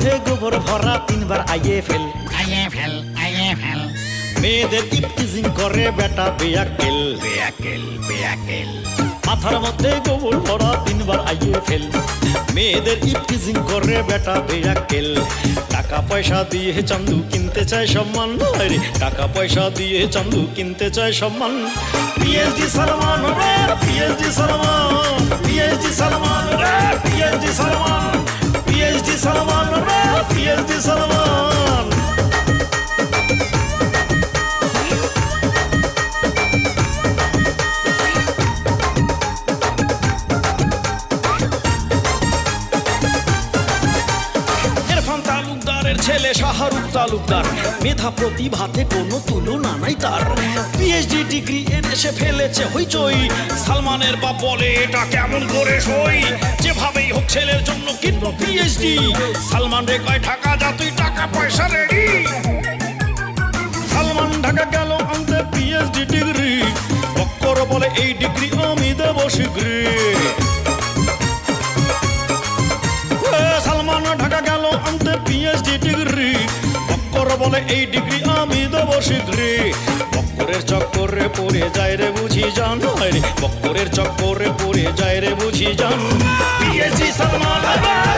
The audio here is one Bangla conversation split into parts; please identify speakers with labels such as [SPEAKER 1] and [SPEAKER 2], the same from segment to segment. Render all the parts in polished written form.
[SPEAKER 1] মধ্যে গোবর ভরা 3 বার আইয়ে ফেল মেয়েদের ইপটিজিং করে বেটা বেয়াকেল মাথার মধ্যে গোবর ভরা 3 বার আইয়ে ফেল মেয়েদের ইপটিজিং করে বেটা বেয়াকেল টাকা পয়সা দিয়ে চান্দু কিনতে চায় সম্মান রে টাকা পয়সা দিয়ে চান্দু কিনতে চায় সম্মান পিএইচডি সালমান রে পিএইচডি সালমান পিএইচডি সালমান রে পিএইচডি সালমান পিএইচডি সালমান রে পিএইচডি সালমান ছেলে শাহরুখ তালুকদার মেধা প্রতিভাতে কোনো তুলনা নাই তার পিএইচডি ডিগ্রি এনে সে ফেলেছে হইচই সালমানের বাপ বলে এটা কেমন করে সই যেভাবেই হোক ছেলের জন্য কিনবো পিএইচডি সালমান রে কয় ঢাকা যা তুই টাকা পয়সা রেডি সালমান ঢাকা গেল আনতে পিএইচডি ডিগ্রি বক্কর বলে এই ডিগ্রি আমি দেব শীঘ্রই সালমান ঢাকা গেল আনতে পিএইচডি ডিগ্রি বক্কর বলে এই ডিগ্রি আমি দেব শীঘ্রই বক্করের চক্করে পড়ে যায় রে বুঝি জান রে বক্করের চক্করে পড়ে যায় রে বুঝি জান PhD Salman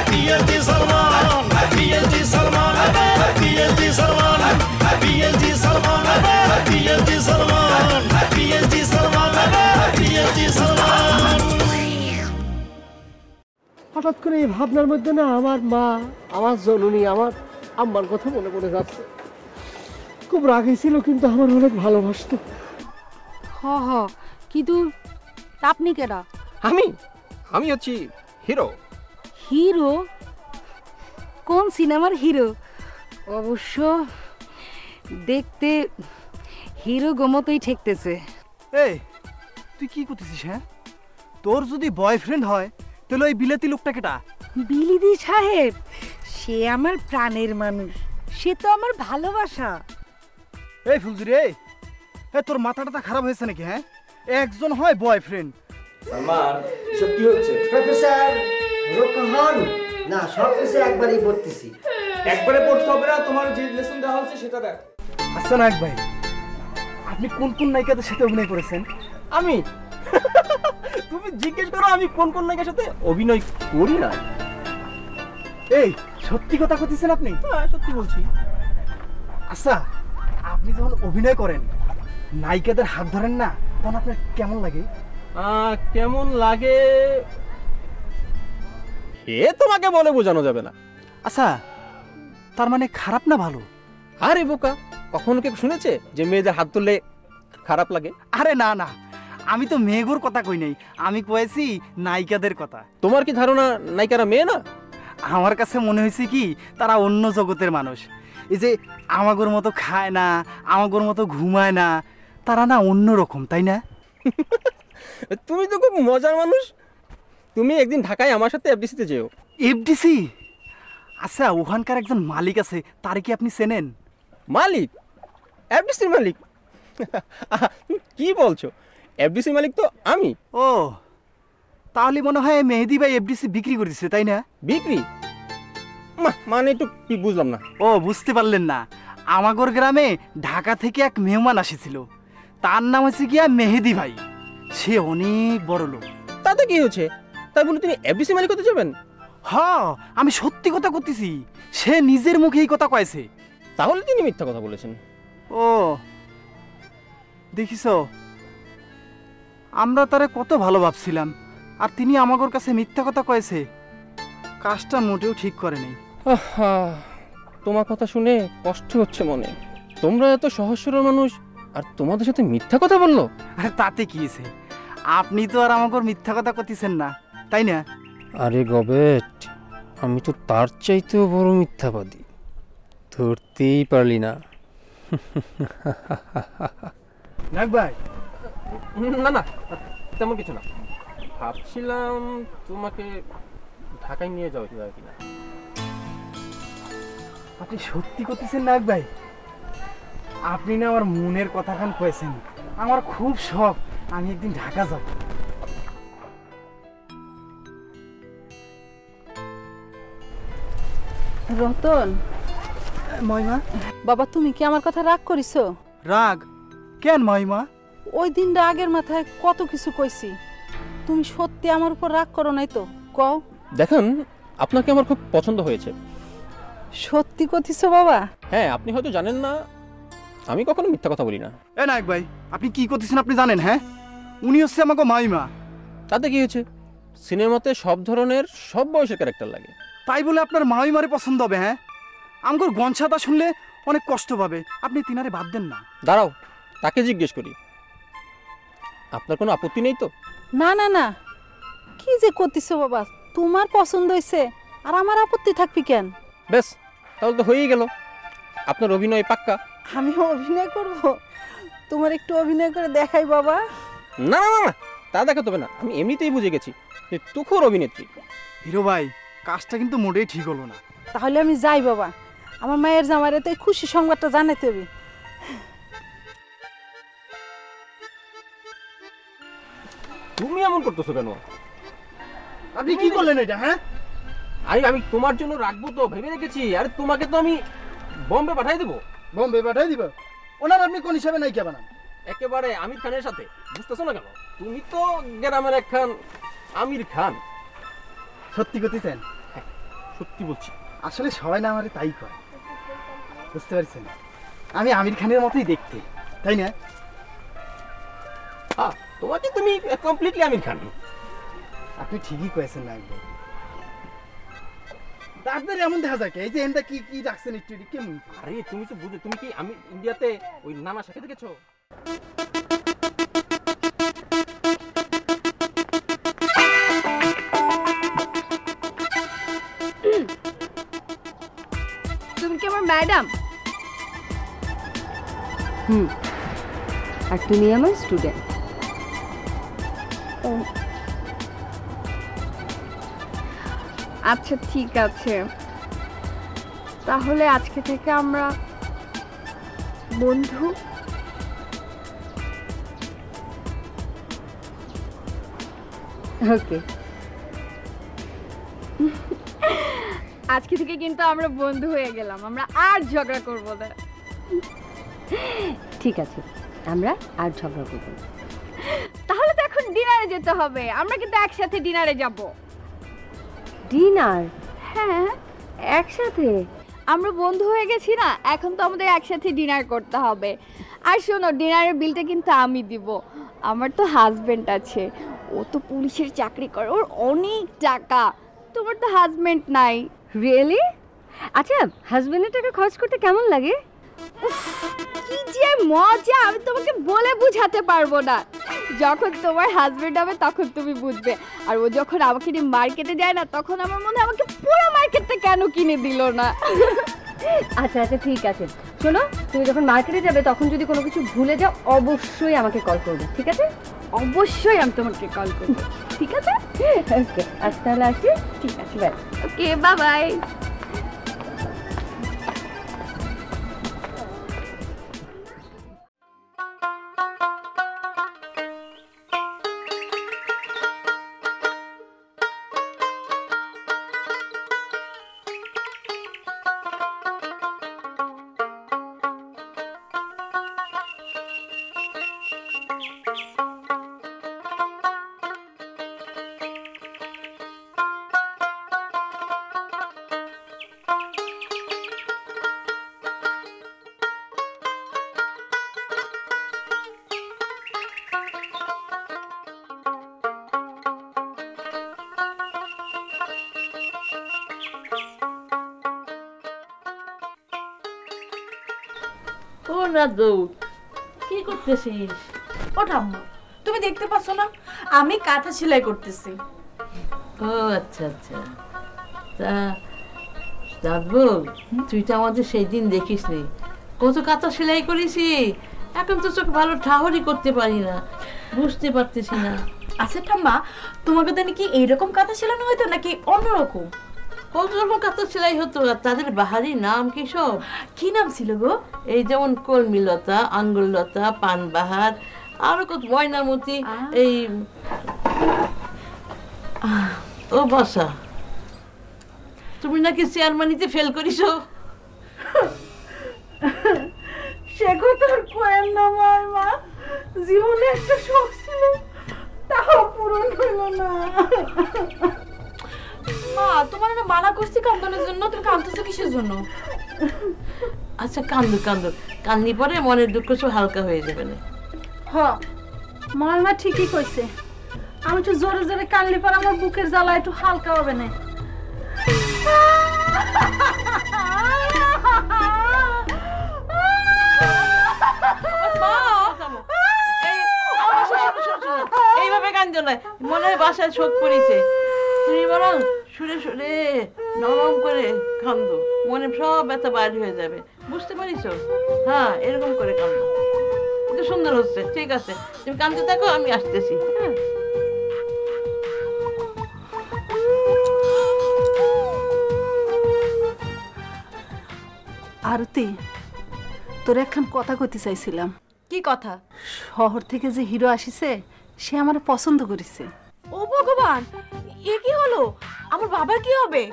[SPEAKER 1] PhD Salman PhD Salman PhD Salman PhD Salman PhD Salman PhD Salman PhD Salman
[SPEAKER 2] হঠাৎ করে এই ভাবনার মধ্যে না আমার মা আমার জননী আমার আম্মার কথা মনে পড়ে যাচ্ছে খুব রাগে ছিল কিন্তু আমার অনেক ভালোবাসতো
[SPEAKER 3] কিন্তু আপনি কেডা
[SPEAKER 4] আমি হচ্ছি হিরো
[SPEAKER 3] হিরো কোন সিনেমার হিরো অবশ্য দেখতে হিরো গোমতই ঠেকতেছে
[SPEAKER 5] এই তুই কি করতেছিস হ্যাঁ তোর যদি বয়ফ্রেন্ড হয় তাহলে ওই বিলেতি লোকটা কেটা
[SPEAKER 3] বিলিদি সাহেব সে আমার প্রাণের মানুষ সে তো আমার ভালোবাসা
[SPEAKER 5] এই ফুলজুরি এই তোর মাথাটা খারাপ হয়েছে নাকি হ্যাঁ একজন হয় বয়ফ্রেন্ড
[SPEAKER 4] সালমান সব কি হচ্ছে
[SPEAKER 2] প্রফেসর রোকহান না সব কিছু একবারই পড়তেছি
[SPEAKER 4] একবারে পড়তে হবে না তোমার যে লেসন দেওয়া হচ্ছে সেটা দেখ
[SPEAKER 5] আচ্ছা নায়ক ভাই আপনি কোন কোন নায়িকাদের সাথে অভিনয় করেছেন
[SPEAKER 4] আমি তুমি জিজ্ঞেস করো আমি কোন কোন নায়িকার সাথে অভিনয় করি না
[SPEAKER 5] এই সত্যি কথা কইতেছেন আপনি
[SPEAKER 4] হ্যাঁ সত্যি বলছি
[SPEAKER 5] আচ্ছা আপনি যখন অভিনয় করেন নায়িকাদের হাত ধরেন না তখন আপনার কেমন লাগে
[SPEAKER 4] কেমন লাগে এ তোমাকে বলে বোঝানো যাবে না
[SPEAKER 5] আচ্ছা তার মানে খারাপ না ভালো
[SPEAKER 4] আরে বোকা কখনো কেউ শুনেছে যে মেয়েদের হাত ধরলে খারাপ লাগে
[SPEAKER 5] আরে না না আমি তো মেয়েগুর কথা কই নাই আমি কয়েছি নায়িকাদের কথা
[SPEAKER 4] তোমার কি ধারণা নায়িকারা মেয়ে না
[SPEAKER 5] আমার কাছে মনে হয়েছে কি তারা অন্য জগতের মানুষ এই যে আমাগোর মতো খায় না আমাগোর মতো ঘুমায় না তারা না অন্য রকম তাই না
[SPEAKER 4] তুমি তো খুব মজার মানুষ তুমি একদিন ঢাকায় আমার সাথে এফডিসিতে যেও
[SPEAKER 5] এফডিসি আচ্ছা ওখানকার একজন মালিক আছে তার কি আপনি চেনেন
[SPEAKER 4] মালিক এফডিসির মালিক কি বলছো এফডিসি মালিক তো আমি
[SPEAKER 5] ও তাহলে মনে হয় মেহেদি ভাই এফডিসি বিক্রি করে দিচ্ছে তাই না
[SPEAKER 4] বিক্রি মানে একটু কি বুঝলাম না
[SPEAKER 5] ও বুঝতে পারলেন না আমাগর গ্রামে ঢাকা থেকে এক মেহমান আসেছিল তার নাম হচ্ছে গিয়া মেহেদি ভাই সে অনেক বড় লোক
[SPEAKER 4] তাতে কি হয়েছে তাই বলে তিনি এফডিসি মালিক হতে যাবেন
[SPEAKER 5] হ্যাঁ আমি সত্যি কথা করতেছি সে নিজের মুখে এই কথা কয়েছে
[SPEAKER 4] তাহলে তিনি মিথ্যা কথা বলেছেন
[SPEAKER 5] ও দেখিস আমরা তারে কত ভালো ভাবছিলাম আর তিনি আমাগর কাছে মিথ্যা কথা কয়েছে কাজটা মোটেও ঠিক করে নাই
[SPEAKER 4] তোমার কথা শুনে কষ্ট হচ্ছে মনে তোমরা এত সহজ সরল মানুষ আর তোমাদের সাথে মিথ্যা কথা বললো
[SPEAKER 5] আরে তাতে কি হয়েছে আপনি তো আর আমাগর মিথ্যা কথা করতেছেন না তাই না
[SPEAKER 4] আরে গবেট আমি তো তার চাইতেও বড় মিথ্যাবাদী ধরতেই পারলি না
[SPEAKER 5] নাক ভাই
[SPEAKER 4] না না তেমন কিছু না ভাবছিলাম তোমাকে ঢাকায় নিয়ে যাও কিনা
[SPEAKER 5] আপনি সত্যি করতেছেন নাক ভাই আপনি না আমার মনের কথাখান কয়েছেন আমার খুব শখ আমি একদিন ঢাকা যাব
[SPEAKER 6] রতন,
[SPEAKER 5] মহিমা,
[SPEAKER 6] বাবা তুমি কি আমার কথা রাগ করিছো?
[SPEAKER 5] রাগ কেন মহিমা?
[SPEAKER 6] ওই দিন রাগের মাথায় কত কিছু কইছি, তুমি সত্যি আমার উপর রাগ করো নাই তো? কও।
[SPEAKER 4] দেখেন, আপনাকে আমার খুব পছন্দ হয়েছে।
[SPEAKER 6] সত্যি কইছো বাবা?
[SPEAKER 4] হ্যাঁ, আপনি হয়তো জানেন না, আমি কখনো মিথ্যা কথা বলি না।
[SPEAKER 5] এ নায়ক ভাই, আপনি কি করতেছেন আপনি জানেন? হ্যাঁ, উনি হচ্ছে আমাকে মহিমা।
[SPEAKER 4] তাতে কি হয়েছে? সিনেমাতে সব ধরনের সব বয়সের ক্যারেক্টার লাগে।
[SPEAKER 5] তাই বলে আপনার মামিমারে পছন্দ হবে? হ্যাঁ, আমগর গনছাতা শুনলে অনেক কষ্ট পাবে, আপনি তিনারে বাদ দেন না।
[SPEAKER 4] দাঁড়াও, তাকে জিজ্ঞেস করি। আপনার কোনো আপত্তি নেই তো?
[SPEAKER 6] না না না, কি যে করতেছো বাবা, তোমার পছন্দ হয়েছে আর আমার আপত্তি থাকবি কেন?
[SPEAKER 4] বেশ, তাহলে তো হয়েই গেল, আপনার অভিনয় পাক্কা।
[SPEAKER 6] আমি অভিনয় করব? তোমার একটু অভিনয় করে দেখাই বাবা।
[SPEAKER 4] না না না, তা দেখাতে হবে না, আমি এমনিতেই বুঝে গেছি যে তুখোর অভিনেত্রী।
[SPEAKER 5] হিরো ভাই, কাজটা কিন্তু মোটেই ঠিক হলো না।
[SPEAKER 6] তাহলে আমি যাই বাবা, আমার মায়ের জামাইরে তো এই খুশি সংবাদটা জানাতে হবে।
[SPEAKER 4] তুমি এমন করতেছো কেন?
[SPEAKER 5] আপনি কি করলেন এটা? হ্যাঁ,
[SPEAKER 4] আমি তোমার জন্য রাখবো তো ভেবে রেখেছি। আরে তোমাকে তো আমি বম্বে পাঠাই দেবো।
[SPEAKER 5] বোম্বে পাঠাই দিব? ওনার আপনি কোন হিসাবে নাই কে বানান?
[SPEAKER 4] একেবারে আমির খানের সাথে, বুঝতেছো না কেন? তুমি তো গ্রামের এক খান, আমির খান।
[SPEAKER 5] সত্যি করতেছেন?
[SPEAKER 4] সত্যি বলছি।
[SPEAKER 5] আসলে সবাই না আমারে তাই কয়, বুঝতে পারছেন? আমি আমির খানের মতোই দেখতে, তাই না?
[SPEAKER 4] হ্যাঁ, তোমাকে তুমি কমপ্লিটলি আমির খান।
[SPEAKER 5] আপনি ঠিকই কয়েছেন না একদম। ডাক্তার এমন দেখা যায়, এই যে এনটা কি কি রাখছেন একটু কেমন?
[SPEAKER 4] আরে তুমি তো বুঝো, তুমি কি আমি ইন্ডিয়াতে ওই নানা শাকে দেখেছো?
[SPEAKER 7] তুমি কি আমার ম্যাডাম?
[SPEAKER 8] আর তুমি আমার স্টুডেন্ট।
[SPEAKER 7] আচ্ছা ঠিক আছে, তাহলে আজকে থেকে আমরা বন্ধু।
[SPEAKER 8] ওকে,
[SPEAKER 7] আজকে থেকে কিন্তু আমরা বন্ধু হয়ে গেলাম, আমরা আর ঝগড়া করব না।
[SPEAKER 8] ঠিক আছে, আমরা আর ঝগড়া করব না।
[SPEAKER 7] তাহলে তো এখন ডিনারে যেতে হবে, আমরা কিন্তু একসাথে ডিনারে যাব।
[SPEAKER 8] ডিনার?
[SPEAKER 7] হ্যাঁ,
[SPEAKER 8] একসাথে?
[SPEAKER 7] আমরা বন্ধু হয়ে গেছি না, এখন তো আমাদের একসাথে ডিনার করতে হবে। আর শোনো, ডিনারের বিলটা কিন্তু আমি দিব। আমার তো হাজবেন্ড আছে, ও তো পুলিশের চাকরি করে, ওর অনেক টাকা। তোমার তো হাজবেন্ড নাই।
[SPEAKER 8] রিয়েলি? আচ্ছা, হাজবেন্ডের টাকা খরচ করতে কেমন লাগে?
[SPEAKER 7] কি যে মজা, আমি তোমাকে বলে বুঝাতে পারবো না। যখন তোমার হাজবেন্ড হবে তখন তুমি বুঝবে। আর ও যখন আমাকে নিয়ে মার্কেটে যায় না, তখন আমার মনে হয় আমাকে পুরো মার্কেটটা কেন কিনে দিল না।
[SPEAKER 8] আচ্ছা আচ্ছা ঠিক আছে, শোনো, তুমি যখন মার্কেটে যাবে তখন যদি কোনো কিছু ভুলে যাও অবশ্যই আমাকে কল করবে, ঠিক আছে?
[SPEAKER 7] অবশ্যই আমি তোমাকে কল করবো, ঠিক আছে?
[SPEAKER 8] ওকে, আজ তাহলে আসি।
[SPEAKER 7] ঠিক আছে,
[SPEAKER 8] বাই।
[SPEAKER 7] Okay, bye bye.
[SPEAKER 9] ও রাজু, কি করতেছিস?
[SPEAKER 3] ও ঠাম্মা, তুমি দেখতে পাচ্ছ না আমি কাঁথা সেলাই করতেছি।
[SPEAKER 9] ও আচ্ছা আচ্ছা, তা রাজু, তুই তো আমাদের সেই দিন দেখিস নি, কত কাঁথা সেলাই করেছি। এখন তো চোখ ভালো ঠাহরি করতে পারি না, বুঝতে পারতেছি না।
[SPEAKER 3] আচ্ছা ঠাম্মা, তোমাকে তো নাকি এইরকম কাঁথা সেলানো হইতো নাকি অন্যরকম?
[SPEAKER 9] কত রকম কাঁথা সেলাই হতো, আর তাদের বাহারি নাম কি সব?
[SPEAKER 3] কি নাম ছিল গো?
[SPEAKER 9] এই যেমন কলমিলতা, আঙ্গুললতা, পানবাহার, আরো কত ময়নামতি, এই ও বাসা। তুমি নাকি চেয়ারম্যানিতে ফেল করিছো।
[SPEAKER 6] সে কথা আর কয়েন না মা, জীবনে একটা শখ ছিল তাও পূরণ হইল না।
[SPEAKER 10] মা তোমার না মানা করছি কান্দানোর জন্য, তুমি কাঁদতেছো কিসের জন্য?
[SPEAKER 9] আচ্ছা কান্দো কান্দো, কান্দি পরে মনের দুঃখ সব হালকা হয়ে যাবে না।
[SPEAKER 6] মা ঠিকই কইছে, আমি একটু জোরে জোরে কানলে পর আমার বুকের জ্বালা একটু হালকা হবে না।
[SPEAKER 9] এইভাবে কান্দো না, মনে হয় বাসায় শোক পড়েছে। তুমি বরং সুরে সুরে নরম করে কান্দো, মনে সব ব্যথা বাইরে হয়ে যাবে, বুঝতে পারিস? হ্যাঁ এরকম করে কান্দো, কিন্তু সুন্দর হচ্ছে। ঠিক আছে তুমি কান্দতে থাকো, আমি আসতেছি। হ্যাঁ
[SPEAKER 6] আরতি, তোর একখান কথা কইতে চাইছিলাম।
[SPEAKER 10] কি কথা?
[SPEAKER 6] শহর থেকে যে হিরো আসিছে সে আমার পছন্দ করেছে।
[SPEAKER 10] ও ভগবান, এ কি হলো? আমার বাবার কি হবে?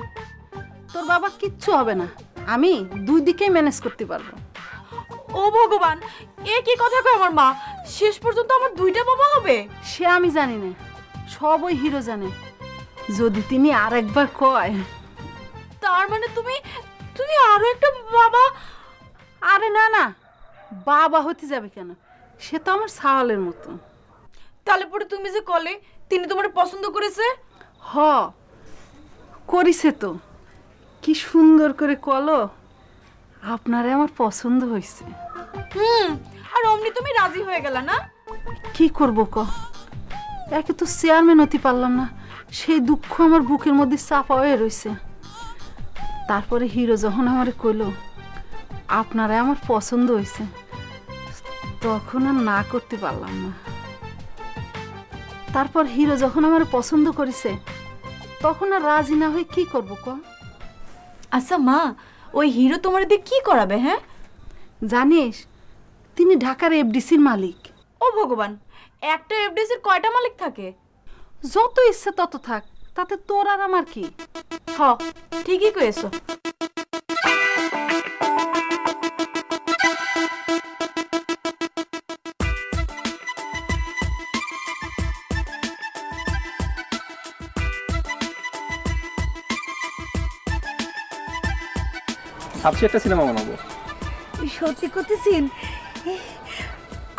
[SPEAKER 6] তোর বাবা কিচ্ছু হবে না, আমি দুই দিকে ম্যানেজ করতে পারবো।
[SPEAKER 10] ও ভগবান, এ কি কথা কয় আমার মা? শেষ পর্যন্ত আমার দুইটা বাবা হবে?
[SPEAKER 6] সে আমি জানি না, সব ওই হিরো জানে। যদি তিনি আর একবার কয়।
[SPEAKER 10] তার মানে তুমি তুমি আরো একটা বাবা?
[SPEAKER 6] আরে না না, বাবা হতে যাবে কেন, সে তো আমার ছাওয়ালের মতো।
[SPEAKER 10] তাহলে পরে তুমি যে কলে তিনি তোমার পছন্দ করেছে?
[SPEAKER 6] করিছে তো, কি সুন্দর করে কলো আপনারে আমার পছন্দ হয়েছে।
[SPEAKER 10] আর অমনি তুমি রাজি হয়ে গেলা না?
[SPEAKER 6] কি করব ক, একে তো চেয়ারম্যান হতে পারলাম না, সেই দুঃখ আমার বুকের মধ্যে চাপা হয়ে রয়েছে। তারপরে হিরো যখন আমারে কইলো আপনারে আমার পছন্দ হয়েছে, তখন আর না করতে পারলাম না। তারপর হিরো যখন আমার পছন্দ করেছে তখন আর রাজি না হয়ে কি করব ক?
[SPEAKER 10] আচ্ছা মা, ওই হিরো তোমার দিয়ে কি করাবে? হ্যাঁ
[SPEAKER 6] জানিস, তিনি ঢাকার এফডিসির মালিক।
[SPEAKER 10] ও ভগবান, একটা এফডিসির কয়টা মালিক থাকে?
[SPEAKER 6] যত ইচ্ছে তত থাক, তাতে তোর আর আমার কি?
[SPEAKER 10] ঠিকই কয়েছো।
[SPEAKER 4] ভাবছি একটা সিনেমা বানাবো।
[SPEAKER 3] সত্যি করতেছেন?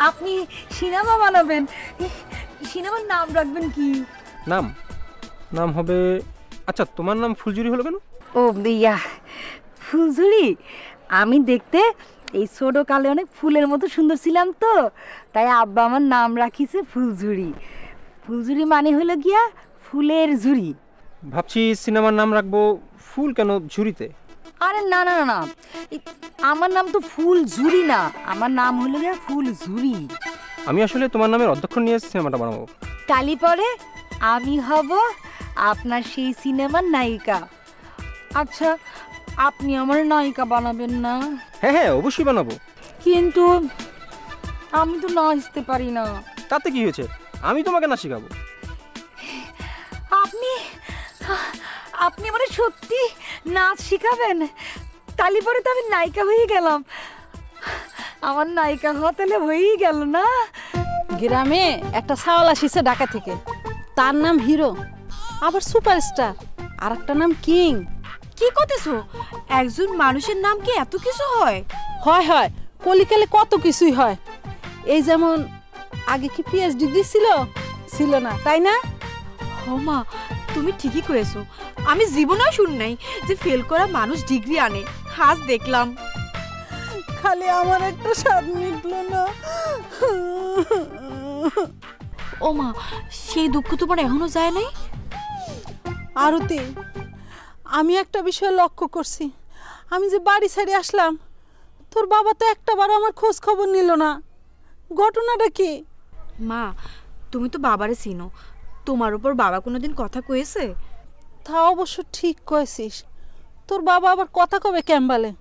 [SPEAKER 3] আপনি সিনেমা বানাবেন? সিনেমার নাম রাখবেন কি?
[SPEAKER 4] নাম নাম হবে, আচ্ছা তোমার নাম ফুলঝুরি হলো কেন?
[SPEAKER 3] ও ইয়া, ফুলঝুরি? আমি দেখতে এই ছোট কালে অনেক ফুলের মতো সুন্দর ছিলাম তো, তাই আব্বা আমার নাম রাখিছে ফুলঝুরি। ফুলঝুরি মানে হলো গিয়া ফুলের ঝুড়ি।
[SPEAKER 4] ভাবছি সিনেমার নাম রাখবো ফুল কেন ঝুড়িতে।
[SPEAKER 3] আরে না না না, আমার নাম তো ফুল ঝুড়ি না, আমার নাম হলো গিয়া ফুল ঝুড়ি।
[SPEAKER 4] আমি আসলে তোমার নামের অধ্যক্ষ নিয়ে সিনেমাটা বানাবো।
[SPEAKER 3] কালি পরে আমি হব আপনার সেই সিনেমার নায়িকা। আচ্ছা আপনি আমার নায়িকা বানাবেন না?
[SPEAKER 4] হ্যাঁ হ্যাঁ অবশ্যই বানাবো।
[SPEAKER 3] কিন্তু আমি তো নাচতে পারি না।
[SPEAKER 4] তাতে কি হয়েছে, আমি তোমাকে না শেখাবো।
[SPEAKER 3] আপনি আপনি আমার সত্যি নাচ শিখাবেন? তালি পরে তো আমি নায়িকা হয়ে গেলাম। আমার নায়িকা হওয়া তাহলে হয়েই গেল না?
[SPEAKER 6] গ্রামে একটা ছাওয়াল আসিছে ঢাকা থেকে, তার নাম হিরো, আবার সুপারস্টার, আর একটা নাম কিং।
[SPEAKER 10] কি করতেছো? একজন মানুষের নাম কি এত কিছু হয়?
[SPEAKER 6] হয় হয়, কলিকালে কত কিছুই হয়। এই যেমন আগে কি পিএইচডি দিছিল? ছিল না, তাই না?
[SPEAKER 10] মা তুমি ঠিকই করেছো, আমি জীবনেও শুনি নাই যে ফেল করা মানুষ ডিগ্রি আনে। আজ দেখলাম।
[SPEAKER 6] খালি আমার একটা স্বাদ মিটলো না।
[SPEAKER 10] ও মা, সেই দুঃখ তোমার এখনো যায় নাই?
[SPEAKER 6] আরতি, আমি একটা বিষয় লক্ষ্য করছি, আমি যে বাড়ি ছেড়ে আসলাম তোর বাবা তো একটাবারও আমার খোঁজ খবর নিল না। ঘটনাটা কি?
[SPEAKER 10] মা তুমি তো বাবারে চিনো, তোমার উপর বাবা কোনোদিন কথা কয়েছে?
[SPEAKER 6] তা অবশ্য ঠিক কয়েছিস, তোর বাবা আবার কথা কবে কেমবালে?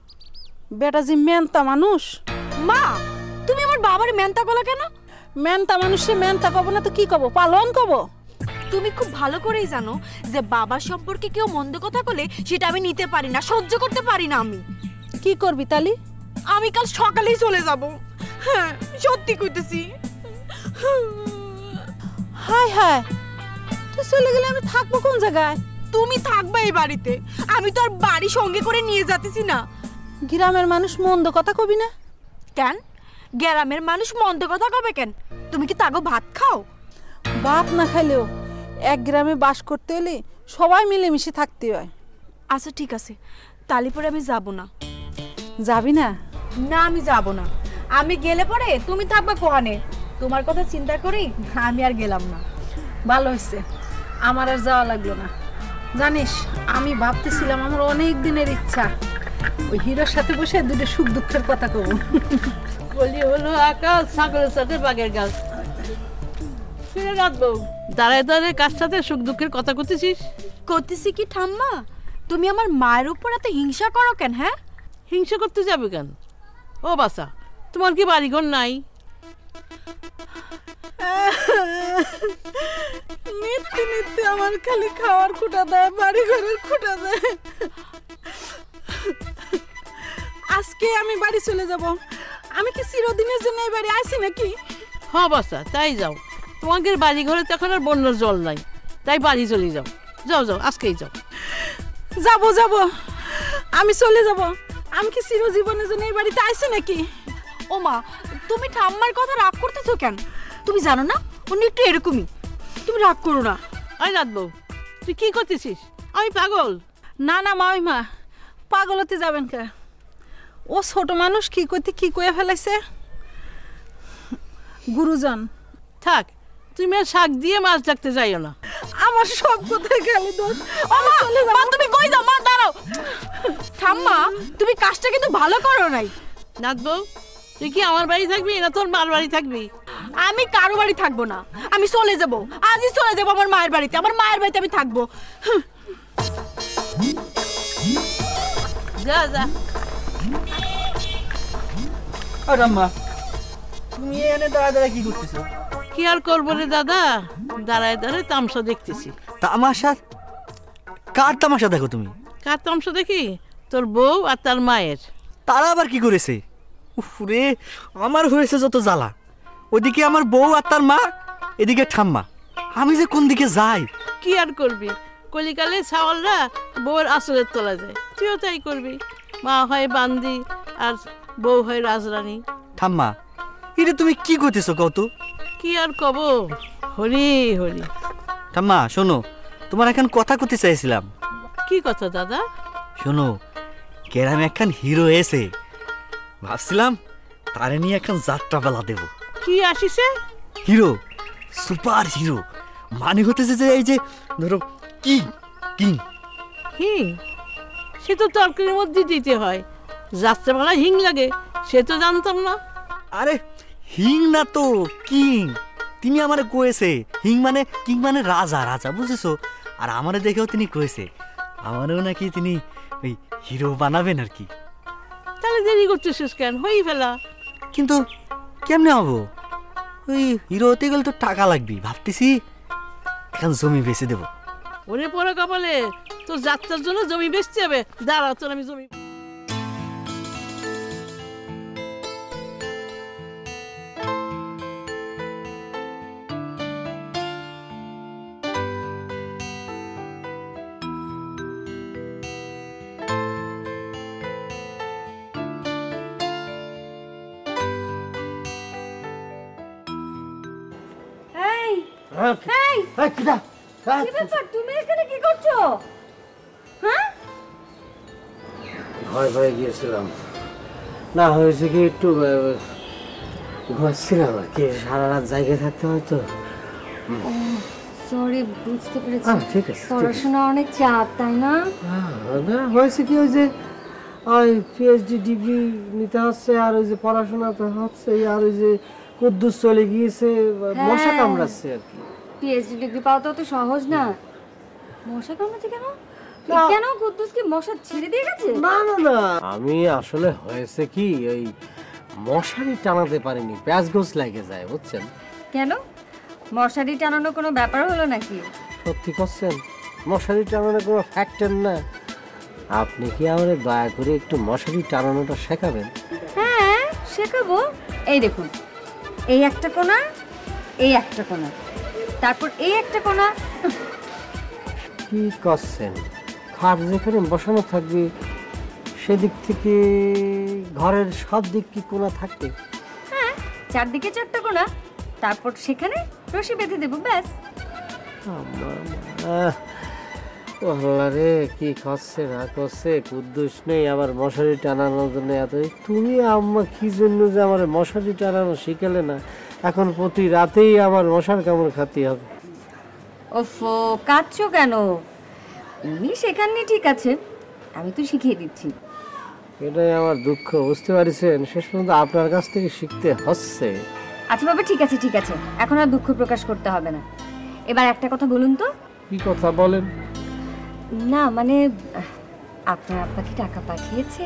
[SPEAKER 6] বেটা যে মেনতা মানুষ।
[SPEAKER 10] মা তুমি আমার বাবার মেনতা কলা কেন?
[SPEAKER 6] মেনতা মানুষে মেনতা কব না তো কি কব? পালন কব।
[SPEAKER 10] তুমি খুব ভালো করেই জানো যে বাবার সম্পর্কে কেউ মন্দ কথা বলে সেটা আমি নিতে পারি না, সহ্য করতে পারি না। আমি
[SPEAKER 6] কি করবি তালি?
[SPEAKER 10] আমি কাল সকালেই চলে যাব। হ্যাঁ সত্যি কইতেছি।
[SPEAKER 6] হায় হায়, তুই চলে গেলে আমি থাকবো কোন জায়গায়?
[SPEAKER 10] তুমি থাকবা এই বাড়িতে, আমি তো আর বাড়ি সঙ্গে করে নিয়ে যাতেছি না।
[SPEAKER 6] গ্রামের মানুষ মন্দ কথা কবি না
[SPEAKER 10] কেন? গ্রামের মানুষ মন্দ কথা কবে কেন? তুমি কি তাগো ভাত খাও?
[SPEAKER 6] ভাত না খাইলেও এক গ্রামে বাস করতে হলে সবাই মিলেমিশে থাকতে হয়।
[SPEAKER 10] আচ্ছা ঠিক আছে, তালি পরে আমি যাব না।
[SPEAKER 6] যাবি না?
[SPEAKER 10] না আমি যাব না। আমি গেলে পরে তুমি থাকবা কোহানে। তোমার কথা চিন্তা করি আমি আর গেলাম না।
[SPEAKER 6] ভালো হয়েছে, আমার আর যাওয়া লাগলো না। জানিস, আমি ভাবতেছিলাম আমার অনেক দিনের ইচ্ছা ওই হিরোর সাথে বসে দুটো সুখ দুঃখের কথা কব।
[SPEAKER 9] বলি হলো আকাশ, ছাগলের সাথে বাঘের গাল। ফিরে রাখবো দাঁড়ায় দাঁড়ায় কার সাথে সুখ দুঃখের কথা করতেছিস?
[SPEAKER 10] করতেছি কি ঠাম্মা? তুমি আমার মায়ের উপর এত হিংসা করো কেন? হ্যাঁ,
[SPEAKER 9] হিংসা করতে যাবে কেন? ও বাসা, তোমার কি বাড়িঘর নাই?
[SPEAKER 6] নিত্যে নিত্যে আমার খালি খাওয়ার খুঁটা দেয়, বাড়ি ঘরের খুঁটা দেয়। আজকে আমি বাড়ি চলে যাব। আমি কি চিরদিনের জন্য এই বাড়ি আইছি নাকি?
[SPEAKER 9] হ্যাঁ বাসা, তাই যাও। তোমাদের বাড়ি ঘরে তো এখন আর বন্যার জল নাই, তাই বাড়ি চলে যাও। যাও যাও, আজকেই যাও।
[SPEAKER 6] যাব যাব, আমি চলে যাব। আমি কি চিরজীবনের জন্য এই বাড়িতে আইছি নাকি?
[SPEAKER 10] ও মা, তুমি ঠাম্মার কথা রাগ করতেছো কেন? তুমি জানো না উনি একটু এরকমই। তুমি রাগ করো না।
[SPEAKER 9] আই রাখবো, তুই কি করতেছিস? আমি পাগল?
[SPEAKER 6] না না মামিমা, পাগল হতে যাবেন কে? ও ছোট মানুষ কি করতে কি কয়ে ফেলাইছে। গুরুজন
[SPEAKER 9] থাক, তুমি আর শাক দিয়ে মাছ ডাকতে যাইও না।
[SPEAKER 6] আমার সব কোথায় গেল দোষ।
[SPEAKER 10] মা তুমি কই যাও? মা দাঁড়াও। ঠাম্মা, তুমি কাজটা কিন্তু ভালো করো নাই।
[SPEAKER 9] নাচবো, তুই কি আমার বাড়ি থাকবি না তোর মার বাড়ি থাকবি?
[SPEAKER 10] আমি কারো বাড়ি থাকবো না, আমি চলে যাব। আজই চলে যাব আমার মায়ের বাড়িতে। আমার মায়ের বাড়িতে আমি থাকবো।
[SPEAKER 9] যা যা।
[SPEAKER 5] আম্মা, তুমি এনে দাঁড়ায় দাঁড়ায় কি করতেছো?
[SPEAKER 9] কি আর করবো রে দাদা, দাঁড়ায় দাঁড়ায় তামসা দেখতেছি।
[SPEAKER 5] তামাশা? কার তামাশা দেখো তুমি?
[SPEAKER 9] কার তামসা দেখি? তোর বউ আর তার মায়ের।
[SPEAKER 5] তারা আবার কি করেছে? উফরে, আমার হয়েছে যত জ্বালা। ওদিকে আমার বউ আর তার মা, এদিকে ঠাম্মা। আমি যে কোন দিকে যাই?
[SPEAKER 9] কি আর করবি, কলিকালে ছাওয়ালরা বউয়ের আসলের তোলা যায়, তুইও তাই করবি। মা হয় বান্দি আর বউ হয় রাজরানী।
[SPEAKER 5] ঠাম্মা, এটা তুমি কি করতেছো কত?
[SPEAKER 9] কি আর কব, হরি হরি।
[SPEAKER 5] ঠাম্মা শোনো, তোমার এখন কথা করতে চাইছিলাম।
[SPEAKER 9] কি কথা দাদা?
[SPEAKER 5] শোনো, গ্রামে একখান হিরো এসে, ভাবছিলাম তারে নিয়ে একখান যাত্রা বেলা দেব।
[SPEAKER 9] কি আসিছে?
[SPEAKER 5] হিরো, সুপার হিরো, মানে হতেছে যে এই যে ধরো কিং কিং।
[SPEAKER 9] হিং? সে তো তরকারির মধ্যে দিতে হয়, যাত্রাবেলা হিং লাগে, সে তো জানতাম না।
[SPEAKER 5] আরে হিং না তো, কিং। তিনি আমারে কয়েছে হিং মানে কিং মানে রাজা, রাজা বুঝেছো? আর আমারে দেখেও তিনি কয়েছে আমারও নাকি তিনি ওই হিরো বানাবেন আর কি।
[SPEAKER 9] তাহলে দেরি করতেছিস কেন? হই ফেলা।
[SPEAKER 5] কিন্তু কেমনে হবো? ওই হিরো হতে গেলে তো টাকা লাগবে। ভাবতেছি এখন জমি বেচে দেবো।
[SPEAKER 9] ওরে পরে কপালে, তোর যাত্রার জন্য জমি বেচতে হবে। দাঁড়া, তোর আমি জমি।
[SPEAKER 8] তুমি এখানে কি করছো? হ্যাঁ,
[SPEAKER 2] ভয় ভয়ে গিয়েছিলাম। না হয়েছে কি একটু ঘুমাচ্ছিলাম আর কি, সারা রাত জায়গায় থাকতে হয় তো।
[SPEAKER 8] সরি, বুঝতে পেরেছি।
[SPEAKER 2] ঠিক আছে,
[SPEAKER 8] পড়াশোনা অনেক চাপ, তাই না?
[SPEAKER 2] না হয়েছে কি, ওই যে ওই পিএইচডি ডিগ্রি নিতে হচ্ছে, আর ওই যে পড়াশোনা তো হচ্ছে, আর ওই যে কুদ্দুস চলে গিয়েছে, মশা কামড়াচ্ছে আর কি।
[SPEAKER 8] পিএইচডি ডিগ্রি পাওয়া তো অত সহজ না। মশা কামড়াচ্ছে কেন? কেন, কুদ্দুস কি মশা ছেড়ে দিয়ে গেছে?
[SPEAKER 2] না না না, আমি আসলে হয়েছে কি, ওই মশারি টানাতে পারিনি, প্যাচ গোছ লেগে যায় বুঝছেন।
[SPEAKER 8] কেন, মশারি টানানো কোনো ব্যাপার হলো নাকি?
[SPEAKER 2] সত্যি করছেন? মশারি টানানো কোনো ফ্যাক্টর না। আপনি কি আমাদের দয়া করে একটু মশারি টানানোটা শেখাবেন?
[SPEAKER 8] হ্যাঁ শেখাবো। এই দেখুন, এই একটা কোণা, এই একটা কোণা, তারপর এই একটা কোণা।
[SPEAKER 2] কি করছেন? খাট যেখানে বসানো থাকবে সেদিক থেকে ঘরের সব দিক কি কোণা থাকবে?
[SPEAKER 8] হ্যাঁ, চারদিকে চারটা কোণা, তারপর সেখানে রশি বেঁধে দেবো, ব্যাস।
[SPEAKER 2] রে কি করছে না করছে কুদ্দুস নেই আবার মশারি টানানোর জন্য এত। তুমি আম্মা কি জন্য যে আমার মশারি টানানো শিখালে না? এখন প্রতি রাতেই আমার মশার কামড় খাতে হবে।
[SPEAKER 8] ওফো, কাঁদছো কেন? উনি শেখাননি ঠিক আছে, আমি তো শিখিয়ে দিচ্ছি।
[SPEAKER 2] এটাই আমার দুঃখ, বুঝতে পারছেন? শেষ পর্যন্ত আপনার কাছ থেকে শিখতে হচ্ছে।
[SPEAKER 8] আচ্ছা বাবা, ঠিক আছে ঠিক আছে, এখন আর দুঃখ প্রকাশ করতে হবে না। এবার একটা কথা বলুন তো।
[SPEAKER 2] কি কথা বলেন?
[SPEAKER 8] না মানে আপনার আব্বা কি টাকা পাঠিয়েছে?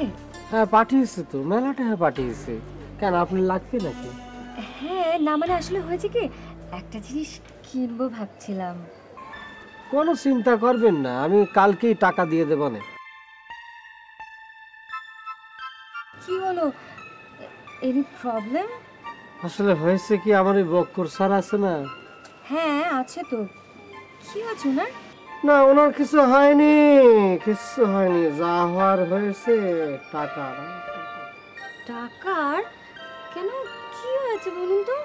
[SPEAKER 2] হ্যাঁ পাঠিয়েছে তো, মেলা টাকা পাঠিয়েছে। কেন, আপনি লাগবে নাকি?
[SPEAKER 8] হ্যাঁ, না মানে আসলে হয়েছে কি, একটা জিনিস কিনবো ভাবছিলাম।
[SPEAKER 2] কোনো চিন্তা করবেন না, আমি কালকেই টাকা দিয়ে দেবো না।
[SPEAKER 8] কি হলো, এনি প্রবলেম?
[SPEAKER 2] আসলে হয়েছে কি, আমার ওই বক্কর স্যার আছে না?
[SPEAKER 8] হ্যাঁ আছে তো, কি হয়েছে না?
[SPEAKER 2] না ওনার কিছু হয়নি, কিছু হয়নি, যা হওয়ার হয়েছে টাকা।
[SPEAKER 8] টাকার? কেন, কি হয়েছে বলুন তো?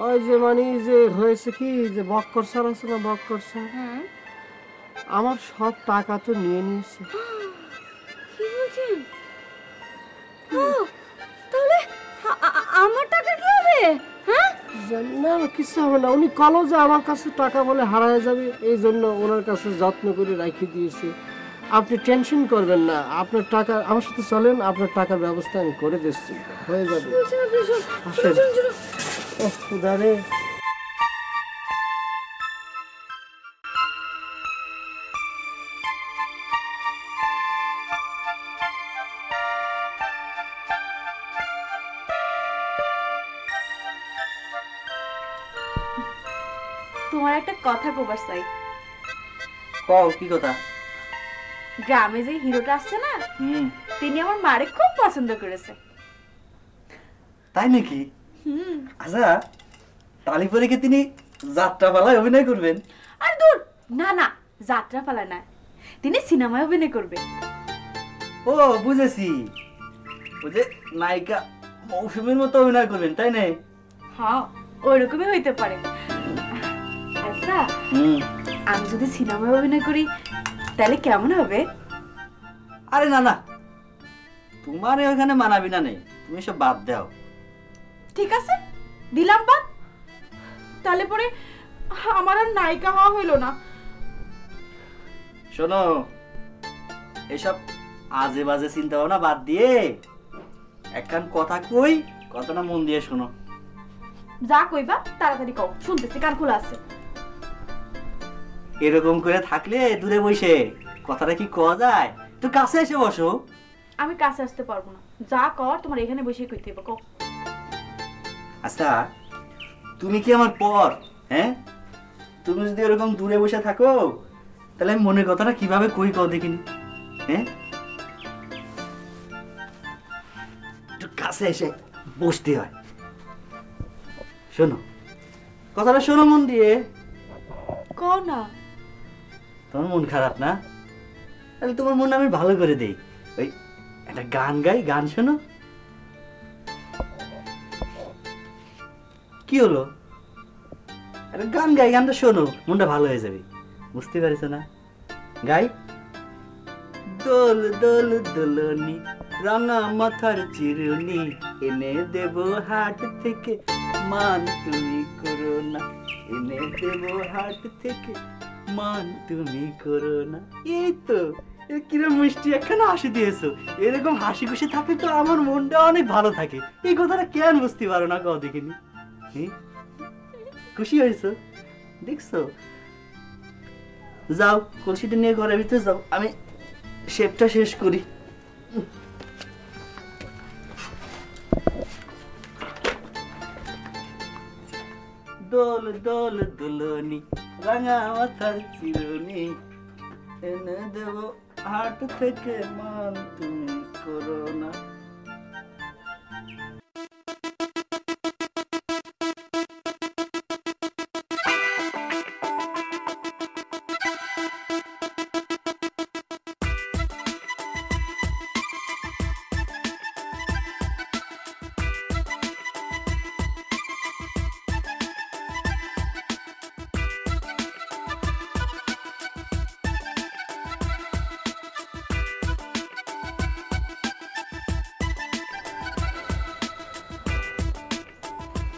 [SPEAKER 2] ওই যে মানে যে হয়েছে কি, যে বক্কর স্যার আছে না, বক্কর স্যার,
[SPEAKER 8] হ্যাঁ
[SPEAKER 2] আমার সব টাকা তো নিয়ে নিয়েছে।
[SPEAKER 8] কি বলছেন? ও তাহলে আমার টাকা কি হবে? হ্যাঁ
[SPEAKER 2] না কিছু হবে না, উনি কলো যে আমার কাছে টাকা বলে হারায় যাবে, এই জন্য ওনার কাছে যত্ন করে রাখি দিয়েছি। আপনি টেনশন করবেন না, আপনার টাকা আমার সাথে চলেন, আপনার টাকার ব্যবস্থা আমি করে দিচ্ছি, হয়ে যাবে। আসেন। ওহ খুদারে।
[SPEAKER 10] তোমার একটা কথা কবার চাই।
[SPEAKER 5] কও কি কথা?
[SPEAKER 10] গ্রামে যে হিরোটা আসছে না, তিনি আমার মারে খুব পছন্দ করেছে।
[SPEAKER 5] তাই নাকি? আচ্ছা তালিপরে কি তিনি যাত্রাপালায় অভিনয় করবেন?
[SPEAKER 10] আর দূর, না না, যাত্রাপালা না, তিনি সিনেমায় অভিনয় করবে।
[SPEAKER 5] ও বুঝেছি, ওই যে নায়িকা মৌসুমীর মতো অভিনয় করবেন, তাই না?
[SPEAKER 10] হ্যাঁ ওইরকমই হইতে পারে। আচ্ছা আমি যদি সিনেমায় অভিনয় করি তাহলে কেমন হবে?
[SPEAKER 5] আরে না না, তোমার ওখানে মানাবি না, নেই, তুমি সব বাদ দাও।
[SPEAKER 10] ঠিক আছে, দিলাম বাদ। তাহলে পরে আমার আর নায়িকা হওয়া হইল না।
[SPEAKER 5] শোনো, এসব আজে বাজে চিন্তা ভাবনা বাদ দিয়ে একখান কথা কই, কথাটা মন দিয়ে শোনো।
[SPEAKER 10] যা কইবা তাড়াতাড়ি কও, শুনতেছি, কান খোলা আছে।
[SPEAKER 5] এরকম করে থাকলে দূরে বসে কথাটা কি কওয়া যায়? তো কাছে এসে বসো।
[SPEAKER 10] আমি কাছে আসতে পারবো না, যা কর তোমার এখানে বসে কইতে হবে, কও।
[SPEAKER 5] আচ্ছা তুমি কি আমার পর? হ্যাঁ, তুমি যদি এরকম দূরে বসে থাকো তাহলে আমি মনের কথাটা কিভাবে কই কও দেখিনি? হ্যাঁ, একটু কাছে এসে বসতে হয়। শোনো কথাটা, শোনো মন দিয়ে।
[SPEAKER 10] কও না।
[SPEAKER 5] তোমার মন খারাপ না? তাহলে তোমার মন আমি ভালো করে দেই, ওই একটা গান গাই, গান শোনো। কি হলো, একটা গান গাই, গানটা শোনো, মনটা ভালো হয়ে যাবে। বুঝতে পারছো না? গাই। দোল দোল দোলনি রাঙা মাথার চিরুনি এনে দেব হাট থেকে, মান তুমি করো না, এনে দেব হাট থেকে, মান তুমি করো না। এই তো কিরম মিষ্টি একখানা হাসি দিয়েছো। এরকম হাসি খুশি থাকলে তো আমার মনটা অনেক ভালো থাকে। এই কথাটা কেন বুঝতে পারো না কও দেখিনি? খুশি হয়েছো দেখছো? যাও কলসিটা নিয়ে ঘরের ভিতরে যাও, আমি শেপটা শেষ করি। দোল দোল দুলনি রাঙা মাথার চিরুনি এনে দেব হাট থেকে মান তুমি করো না।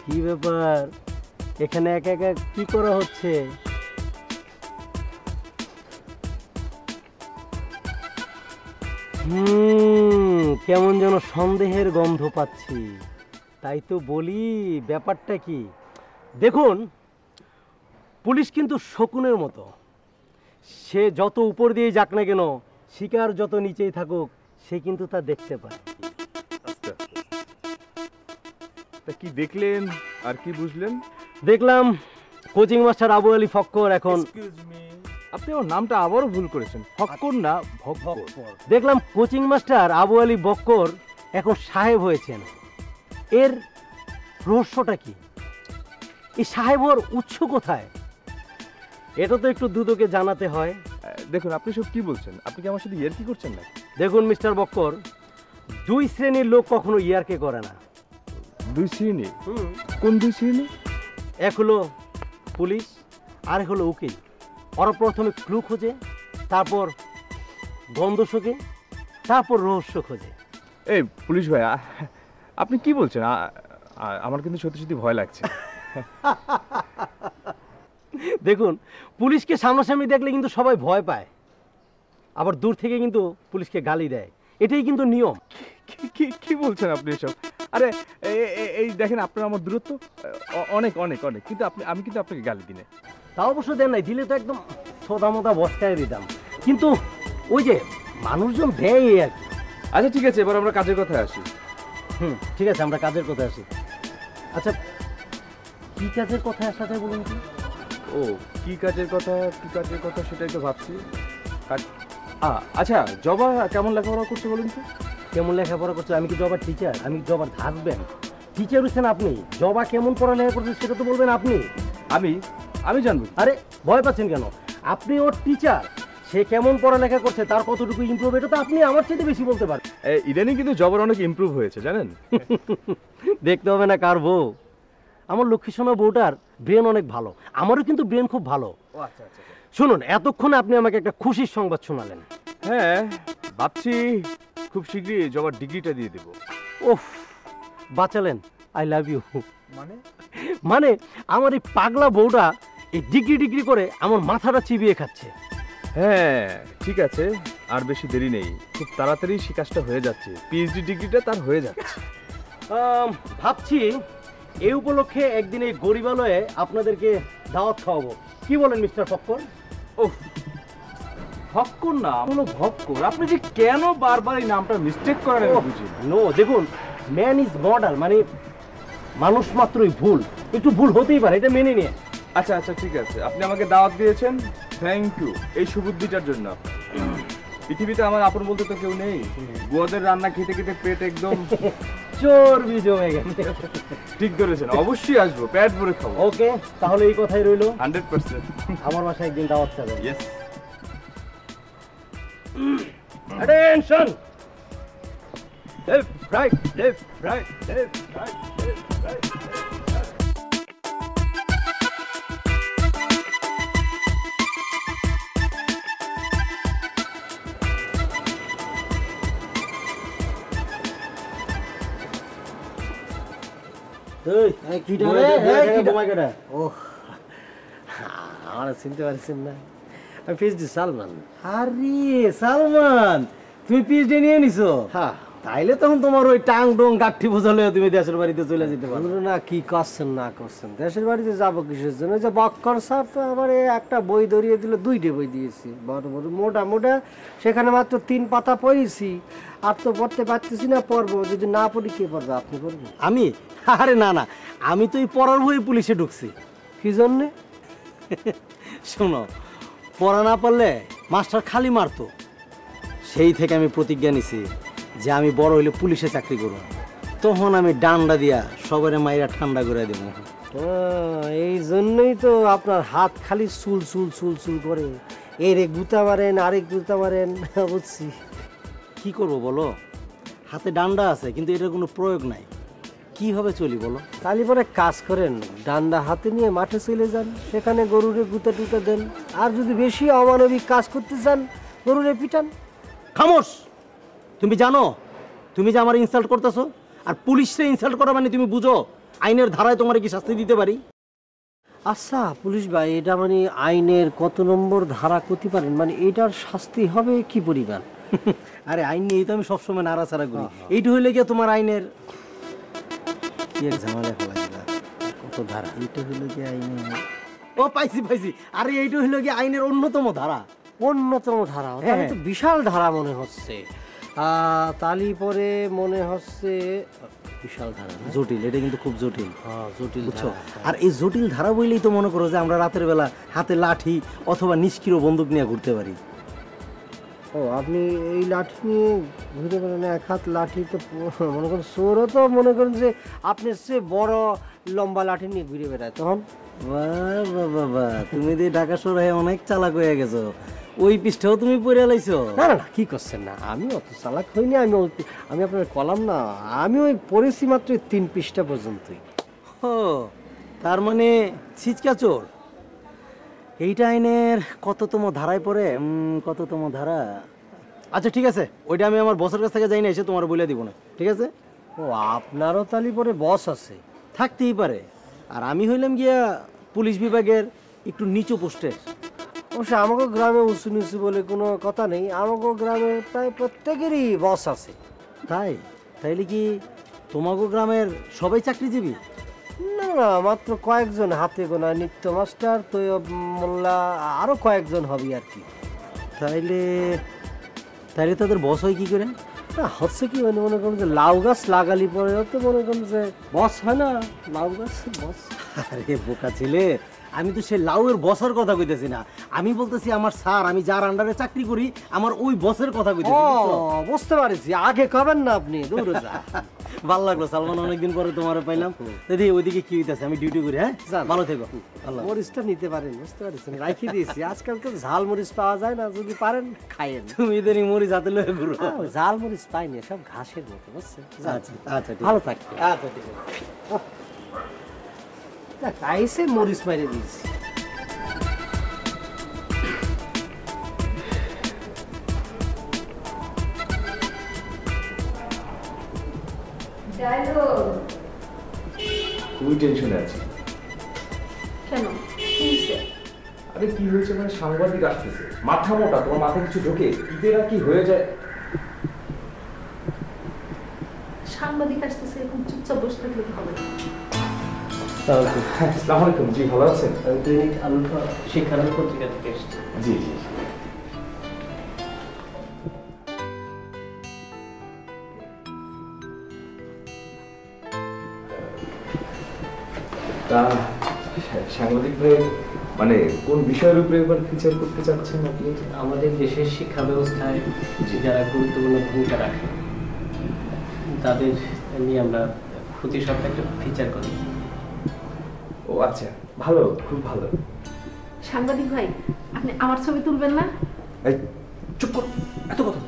[SPEAKER 2] কি ব্যাপার, এখানে একা একা কি করা হচ্ছে? কেমন যেন সন্দেহের গন্ধ পাচ্ছি। তাই তো বলি, ব্যাপারটা কি? দেখুন, পুলিশ কিন্তু শকুনের মতো, সে যত উপর দিয়ে যাক না কেন, শিকার যত নিচেই থাকুক, সে কিন্তু তা দেখতে পায়।
[SPEAKER 11] তা কি দেখলেন আর কি বুঝলেন?
[SPEAKER 2] দেখলাম কোচিং মাস্টার আবু আলী ফক্কর এখন,
[SPEAKER 11] আপনি আমার নামটা আবারও ভুল করেছেন, ফক্কর না ভক্কর।
[SPEAKER 2] দেখলাম কোচিং মাস্টার আবু আলী বক্কর এখন সাহেব হয়েছেন। এর রহস্যটা কি? এই সাহেব হওয়ার উৎস কোথায়? এটা তো একটু দুদকে জানাতে হয়।
[SPEAKER 11] দেখুন, আপনি সব কি বলছেন? আপনি কি আমার সাথে ইয়ার্কি করছেন না?
[SPEAKER 2] দেখুন মিস্টার বক্কর, দুই শ্রেণীর লোক কখনো ইয়ার্কি করে না।
[SPEAKER 11] দুই শ্রেণী? কোন দুই শ্রেণী?
[SPEAKER 2] এক হলো পুলিশ, আর এক হলো উকিল। ওরা প্রথমে ক্লু খোঁজে, তারপর গন্ধ শোকে, তারপর রহস্য খোঁজে।
[SPEAKER 11] এই পুলিশ ভাই, আপনি কি বলছেন? আমার কিন্তু সত্যি সত্যি ভয় লাগছে।
[SPEAKER 2] দেখুন, পুলিশকে সামনাসামনি দেখলে কিন্তু সবাই ভয় পায়, আবার দূর থেকে কিন্তু পুলিশকে গালি দেয়। এটাই কিন্তু নিয়ম।
[SPEAKER 11] কি বলছেন আপনি এসব? আরে এই দেখেন, আপনার আমার দূরত্ব অনেক অনেক অনেক, কিন্তু আমি কিন্তু আপনাকে গালি দিই না।
[SPEAKER 2] তা অবশ্য দেন নাই, দিলে তো একদম সোদা মোদা বস্তায় দিতাম, কিন্তু ওই যে মানুষজন দেয় আর কি।
[SPEAKER 11] আচ্ছা ঠিক আছে, এবার আমরা কাজের কথায় আসি।
[SPEAKER 2] ঠিক আছে, আমরা কাজের কথায় আসি। আচ্ছা, কি কাজের কথায় আসা যায় বলুন তো?
[SPEAKER 11] ও, কি কাজের কথা সেটাই তো ভাবছি। আচ্ছা, জবা কেমন লেখাপড়া করছে বলুন তো?
[SPEAKER 2] কেমন লেখাপড়া করছে? আমি কি জবার টিচার? আমি জবার হাজব্যান্ড। টিচার হচ্ছেন আপনি, জবা কেমন পড়ালেখা করছে সেটা তো বলবেন আপনি।
[SPEAKER 11] আমি জানবো?
[SPEAKER 2] আরে ভয় পাচ্ছেন কেন? আপনি ওর টিচার, সে কেমন পড়ালেখা করছে, তার কতটুকু ইমপ্রুভ, এটা তো আপনি আমার চাইতে বেশি বলতে পারেন।
[SPEAKER 11] ইদানিং কিন্তু জবার অনেক ইমপ্রুভ হয়েছে জানেন।
[SPEAKER 2] দেখতে হবে না কার বউ, আমার লক্ষ্মী সোনা বউটার ব্রেন অনেক ভালো, আমারও কিন্তু ব্রেন খুব ভালো।
[SPEAKER 11] আচ্ছা,
[SPEAKER 2] শুনুন, এতক্ষণে আপনি আমাকে একটা খুশির সংবাদ শোনালেন।
[SPEAKER 11] হ্যাঁ, ভাবছি খুব শীঘ্রই জবার ডিগ্রিটা দিয়ে দেব।
[SPEAKER 2] ওফ, বাঁচালেন, আই লাভ ইউ। মানে আমার এই পাগলা বউটা এই ডিগ্রি করে আমার মাথাটা চিবিয়ে খাচ্ছে।
[SPEAKER 11] হ্যাঁ ঠিক আছে, আর বেশি দেরি নেই, খুব তাড়াতাড়ি সে কাজটা হয়ে যাচ্ছে, পিএইচডি ডিগ্রিটা তার হয়ে যাচ্ছে।
[SPEAKER 2] ভাবছি এই উপলক্ষে একদিন এই গরিবালয়ে আপনাদেরকে দাওয়াত খাওয়াবো, কি বলেন মিস্টার ফক্কর?
[SPEAKER 11] ও ফক্কর না, হলো ভক্কর। আপনি যে কেন বারবার এই নামটা মিস্টেক করেন আমি বুঝি
[SPEAKER 2] নো। দেখুন, ম্যান ইজ মর্টাল, মানে মানুষ মাত্রই ভুল, একটু ভুল হতেই পারে, এটা মেনে নিয়ে।
[SPEAKER 11] আচ্ছা ঠিক আছে, আপনি আমাকে দাওয়াত দিয়েছেন, থ্যাংক ইউ এই সুবুদ্ধিটার জন্য। পৃথিবীতে আমার আপন বলতে তো কেউ নেই, গোয়াদের রান্না খেতে খেতে পেট একদম
[SPEAKER 2] চর্বি জমে গেছে।
[SPEAKER 11] ঠিক ধরেছেন, অবশ্যই আসবো, পেট ভরে খাবো।
[SPEAKER 2] ওকে, তাহলে এই কথাই রইলো,
[SPEAKER 11] 100%।
[SPEAKER 2] আমার বাসায় একদিন দাওয়াত খাবেন। Yes. Attention, left right left right left right left right. চিনতে পারছেন না? আমি পিএইচডি সালমান। আরে সালমান, তুমি পিএইচডি নিয়ে নিছো? হ্যাঁ। তাইলে তখন তোমার ওই টাং ডং গাঠি বোঝালে তুমি দেশের বাড়িতে চলে যেতে পারো না। কি করছেন না করছেন, দেশের বাড়িতে যাবো কিসের জন্য? যে বক্কর স্যার তো আমার একটা বই ধরিয়ে দিল, 2টে বই দিয়েছি, বড় বড় মোটা মোটা, সেখানে মাত্র 3 পাতা পড়েছি, আর তো পড়তে পারতেছি না। পড়বো, যদি না পড়ি কে পড়বে? আপনি পড়বেন? আমি? আরে না, আমি তো এই পড়ার বই পুলিশে ঢুকছি। কি জন্যে?
[SPEAKER 12] শোনো, পড়া না পারলে মাস্টার খালি মারতো। সেই থেকে আমি প্রতিজ্ঞা নিছি যে আমি বড় হইলে পুলিশে চাকরি করব, তখন আমি ডান্ডা দিয়া সবারে মাইরা ঠান্ডা করে দেবো।
[SPEAKER 2] এই জন্যই তো আপনার হাত খালি চুল চুল চুল চুল করে, এরে গুতা মারেন আরেক গুতা মারেন। বুঝছি।
[SPEAKER 12] কি করব বলো, হাতে ডান্ডা আছে কিন্তু এটার কোনো প্রয়োগ নাই, কিভাবে চলি বলো?
[SPEAKER 2] তাহলে পরে কাজ করেন, ডান্ডা হাতে নিয়ে মাঠে চলে যান, সেখানে গরুরে গুতা টুতা দেন। আর যদি বেশি অমানবিক কাজ করতে চান, গরুরে পিটান।
[SPEAKER 12] খামোশ! তুমি জানো তুমি যে আমার ইনসাল্ট করতেছো, আর পুলিশে ইনসাল্ট করা মানে তুমি বুঝো আইনের ধারায় তোমার কি শাস্তি দিতে পারি?
[SPEAKER 2] আচ্ছা পুলিশ ভাই, এটা মানে আইনের কত নম্বর ধারা করতে পারেন, মানে এটার শাস্তি হবে কি পরিমাণ?
[SPEAKER 12] আরে আইন নিয়ে তো আমি সবসময় নাড়াচাড়া করি। এইটা হইলে গিয়ে তোমার আইনের কি এক ঝামেলা ফেলা কত ধারা। এইটা হইলে গিয়ে আইনের, ও পাইছি পাইছি, আরে এইটা হইলে গিয়ে আইনের অন্যতম ধারা।
[SPEAKER 2] অন্যতম ধারা? তাহলে তো বিশাল ধারা মনে হচ্ছে। তালি পরে মনে হচ্ছে বিশাল ধারা,
[SPEAKER 12] জটিল। এটা কিন্তু খুব জটিল।
[SPEAKER 2] জটিল
[SPEAKER 12] বুঝছো? আর এই জটিল ধারা বইলেই তো মনে করো যে আমরা রাতের বেলা হাতে লাঠি অথবা নিষ্ক্রিয় বন্দুক নিয়ে ঘুরতে পারি।
[SPEAKER 2] ও, আপনি এই লাঠি নিয়ে ঘুরে বেড়ান? এক হাত লাঠি তো মনে করেন চোরও তো মনে করেন যে আপনি সে বড় লম্বা লাঠি নিয়ে ঘুরে বেড়ায় তখন।
[SPEAKER 12] বাবা, তুমি যে ঢাকা শহরে অনেক চালাক হয়ে গেছো। ওই পৃষ্ঠাও তুমি পড়ে লাইছো?
[SPEAKER 2] না না না, কি করছেন না, আমি অত চালাক হইনি। আমি আপনার কলাম না, আমি ওই পড়েছি মাত্র 3 পৃষ্ঠা পর্যন্তই।
[SPEAKER 12] ও, তার মানে ছিচকা চোর। এইটা আইনের কততম ধারায় পড়ে? কততম ধারা? আচ্ছা ঠিক আছে, ওইটা আমি আমার বসের কাছ থেকে যাই না, এসে তোমার বলে দিব না, ঠিক আছে?
[SPEAKER 2] ও, আপনারও তালি পরে বস আছে?
[SPEAKER 12] থাকতেই পারে। আর আমি হইলাম গিয়া পুলিশ বিভাগের একটু নিচু পোস্টের।
[SPEAKER 2] অবশ্য আমাকে গ্রামে উঁচু নিচু বলে কোনো কথা নেই, আমাকে গ্রামে প্রায় প্রত্যেকেরই বস আছে।
[SPEAKER 12] তাইলে কি তোমাকে গ্রামের সবাই চাকরিজীবী?
[SPEAKER 2] না না, মাত্র কয়েকজন হাতে গোনা, নিত্য মাস্টার, তৈয়ব মোল্লা, আরো কয়েকজন হবে আর কি।
[SPEAKER 12] তাইলে তাদের বস হয় কি করে?
[SPEAKER 2] না হচ্ছে কি, মানে মনে করুন যে লাউ গাছ লাগালি পরেও তো মনে করুন যে বস হয় না, লাউ গাছ বস।
[SPEAKER 12] আরে বোকা ছেলে, আমি তো সে লাউয়ের বসের কথা কইতেছি না, আমি বলতেছি আমার স্যার, আমি যার আন্ডারে চাকরি করি আমার ওই বসের কথা কইতেছি।
[SPEAKER 2] বুঝতে পারছি, আগে কবেন না আপনি, দূর যা।
[SPEAKER 12] ভালো লাগলো সালমান, অনেকদিন পরে তোমার পাইলাম। দিদি ওইদিকে কি হইতেছে, আমি ডিউটি করি। হ্যাঁ, ভালো থেকো।
[SPEAKER 2] মরিচটা নিতে পারেন, বুঝতে পারছেন, রাখি দিয়েছি। আজকাল তো ঝাল মরিচ পাওয়া যায় না, যদি পারেন খাইয়েন।
[SPEAKER 12] তুমি এদের মরিচ হাতে লয়ে ঘুরো।
[SPEAKER 2] ঝাল মরিচ পাইনি, সব ঘাসের মতো, বুঝছেন?
[SPEAKER 12] আচ্ছা আচ্ছা,
[SPEAKER 2] ভালো থাকবে।
[SPEAKER 12] আচ্ছা ঠিক আছে।
[SPEAKER 2] খাইছে মরিচ মাইরে দিয়েছি।
[SPEAKER 11] খুবই টেনশনে আছি।
[SPEAKER 6] কেন?
[SPEAKER 11] আরে কি হয়েছে, মানে সাংবাদিক আসতেছে, মাথা মোটা, তোমার মাথায় কিছু ঢোকে, ঈদেরা কি হয়ে যায়।
[SPEAKER 6] সাংবাদিক আসতেছে, এরকম চুপচাপ বসে থাকলে তো হবে না।
[SPEAKER 11] আসসালামু আলাইকুম। জি ভালো আছেন?
[SPEAKER 2] দৈনিক আলুফা শিক্ষানন্দ পত্রিকা থেকে এসেছি।
[SPEAKER 11] জি জি। তা সাংবাদিক ভাই, মানে কোন বিষয়ের উপরে এবার ফিচার করতে চাচ্ছেন আপনি?
[SPEAKER 13] আমাদের দেশের শিক্ষা ব্যবস্থায় যারা গুরুত্বপূর্ণ ভূমিকা রাখে তাদের নিয়ে আমরা প্রতি সপ্তাহে একটা ফিচার করি।
[SPEAKER 11] ও আচ্ছা, ভালো, খুব ভালো।
[SPEAKER 6] সাংবাদিক ভাই, আপনি আমার ছবি তুলবেন না?
[SPEAKER 11] এই চুপ কর, এত কথা।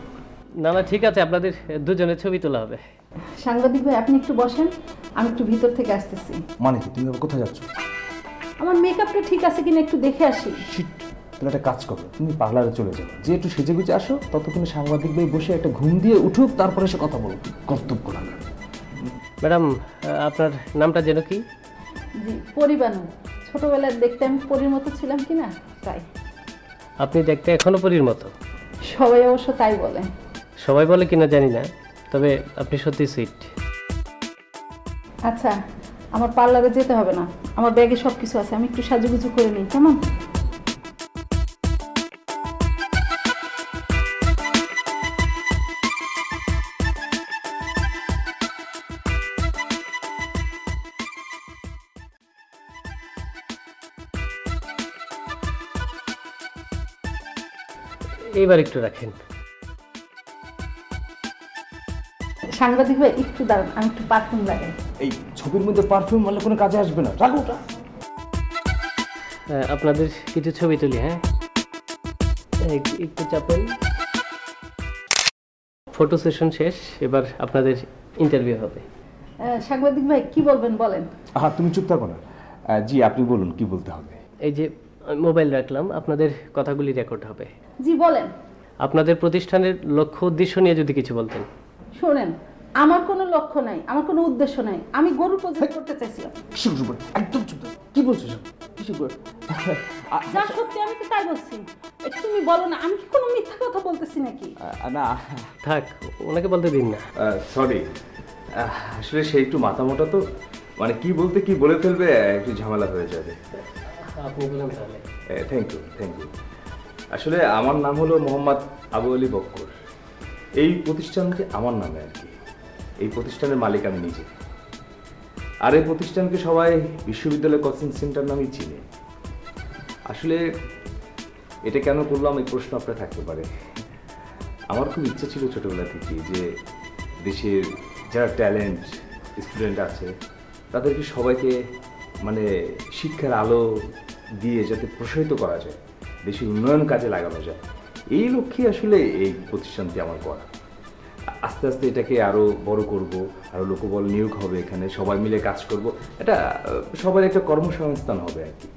[SPEAKER 13] না না ঠিক আছে, আপনাদের দুজনের ছবি তোলা হবে।
[SPEAKER 6] সাংবাদিক ভাই আপনি একটু বসেন, আমি একটু ভিতর থেকে আসতেছি।
[SPEAKER 11] মানে কি, তুমি আবার কোথায় যাচ্ছ?
[SPEAKER 6] আমার মেকআপটা ঠিক আছে কিনা একটু দেখে আসি।
[SPEAKER 11] শিট, তাহলে একটা কাজ করো, তুমি পার্লারে চলে যাও, যে একটু সেজে গুজে আসো, ততক্ষণে সাংবাদিক ভাই বসে একটা ঘুম দিয়ে উঠুক, তারপরে এসে কথা বলো। কর্তব্য না।
[SPEAKER 13] ম্যাডাম, আপনার নামটা যেন কি?
[SPEAKER 6] জি, পরিবানু। ছোটবেলায় দেখতে আমি পরীর মতো ছিলাম কিনা, তাই।
[SPEAKER 13] আপনি দেখতে এখনো পরীর মতো।
[SPEAKER 6] সবাই অবশ্য তাই বলে।
[SPEAKER 13] সবাই বলে কিনা জানি না, তবে আপনি সত্যি সুইট।
[SPEAKER 6] আচ্ছা, আমার পার্লারে যেতে হবে না, আমার ব্যাগে সব কিছু আছে, আমি একটু সাজুগুজু করে নিই, কেমন?
[SPEAKER 13] এইবার একটু রাখেন।
[SPEAKER 6] সাংবাদিক ভাই একটু দাঁড়ান, আমি একটু পারফিউম লাগাই।
[SPEAKER 11] এই ছবির মধ্যে পারফিউম মারলে কোনো কাজে আসবে না, রাখো ওটা।
[SPEAKER 13] আপনাদের কিছু ছবি তুলি। হ্যাঁ, একটু চাপেন। ফটো সেশন শেষ, এবার আপনাদের ইন্টারভিউ হবে।
[SPEAKER 6] সাংবাদিক ভাই কি বলবেন বলেন।
[SPEAKER 11] তুমি চুপ থাকো না। জি আপনি বলুন কি বলতে হবে।
[SPEAKER 13] এই যে মোবাইল রাখলাম, আপনাদের কথাগুলি রেকর্ড হবে।
[SPEAKER 6] জি বলেন।
[SPEAKER 13] আপনাদের প্রতিষ্ঠানের লক্ষ্য উদ্দেশ্য নিয়ে যদি কিছু বলতেন।
[SPEAKER 6] শুনেন, আমার কোনো লক্ষ্য নাই, আমার কোনো উদ্দেশ্য নাই, আমি গরু প্রজেক্ট করতে চাইছিলাম।
[SPEAKER 11] একদম চুপ থাকো। কি বলছো
[SPEAKER 6] যা সত্যি আমি তো তাই বলছি। এটা তুমি বলো না, আমি কি কোনো মিথ্যা কথা বলতেছি নাকি?
[SPEAKER 11] না
[SPEAKER 13] থাক, ওনাকে বলতে দিন না।
[SPEAKER 11] সরি, আসলে সে একটু মাথা মোটা তো, মানে কি বলতে কি বলে ফেলবে, একটু ঝামেলা হয়ে যাবে।
[SPEAKER 13] আপনি বলেন তাহলে।
[SPEAKER 11] Thank you. আসলে আমার নাম হলো মোহাম্মদ আবু আলী বক্কর। এই প্রতিষ্ঠানটি আমার নামে আর কি। এই প্রতিষ্ঠানের মালিক আমি নিজে। আর এই প্রতিষ্ঠানকে সবাই বিশ্ববিদ্যালয় কোচিং সেন্টার নামেই চিনে। আসলে এটা কেন করলাম এই প্রশ্ন আপনার থাকতে পারে। আমার খুব ইচ্ছা ছিল ছোটবেলা থেকে যে দেশের যারা ট্যালেন্ট স্টুডেন্ট আছে তাদেরকে সবাইকে মানে শিক্ষার আলো দিয়ে যাতে প্রসারিত করা যায়, দেশের উন্নয়ন কাজে লাগানো যায়, এই লক্ষ্যে আসলে এই প্রতিষ্ঠানটি আমার করা। আস্তে আস্তে এটাকে আরও বড় করব, আরও লোকবল নিয়োগ হবে, এখানে সবাই মিলে কাজ করব, এটা সবার একটা কর্মসংস্থান হবে আর কি।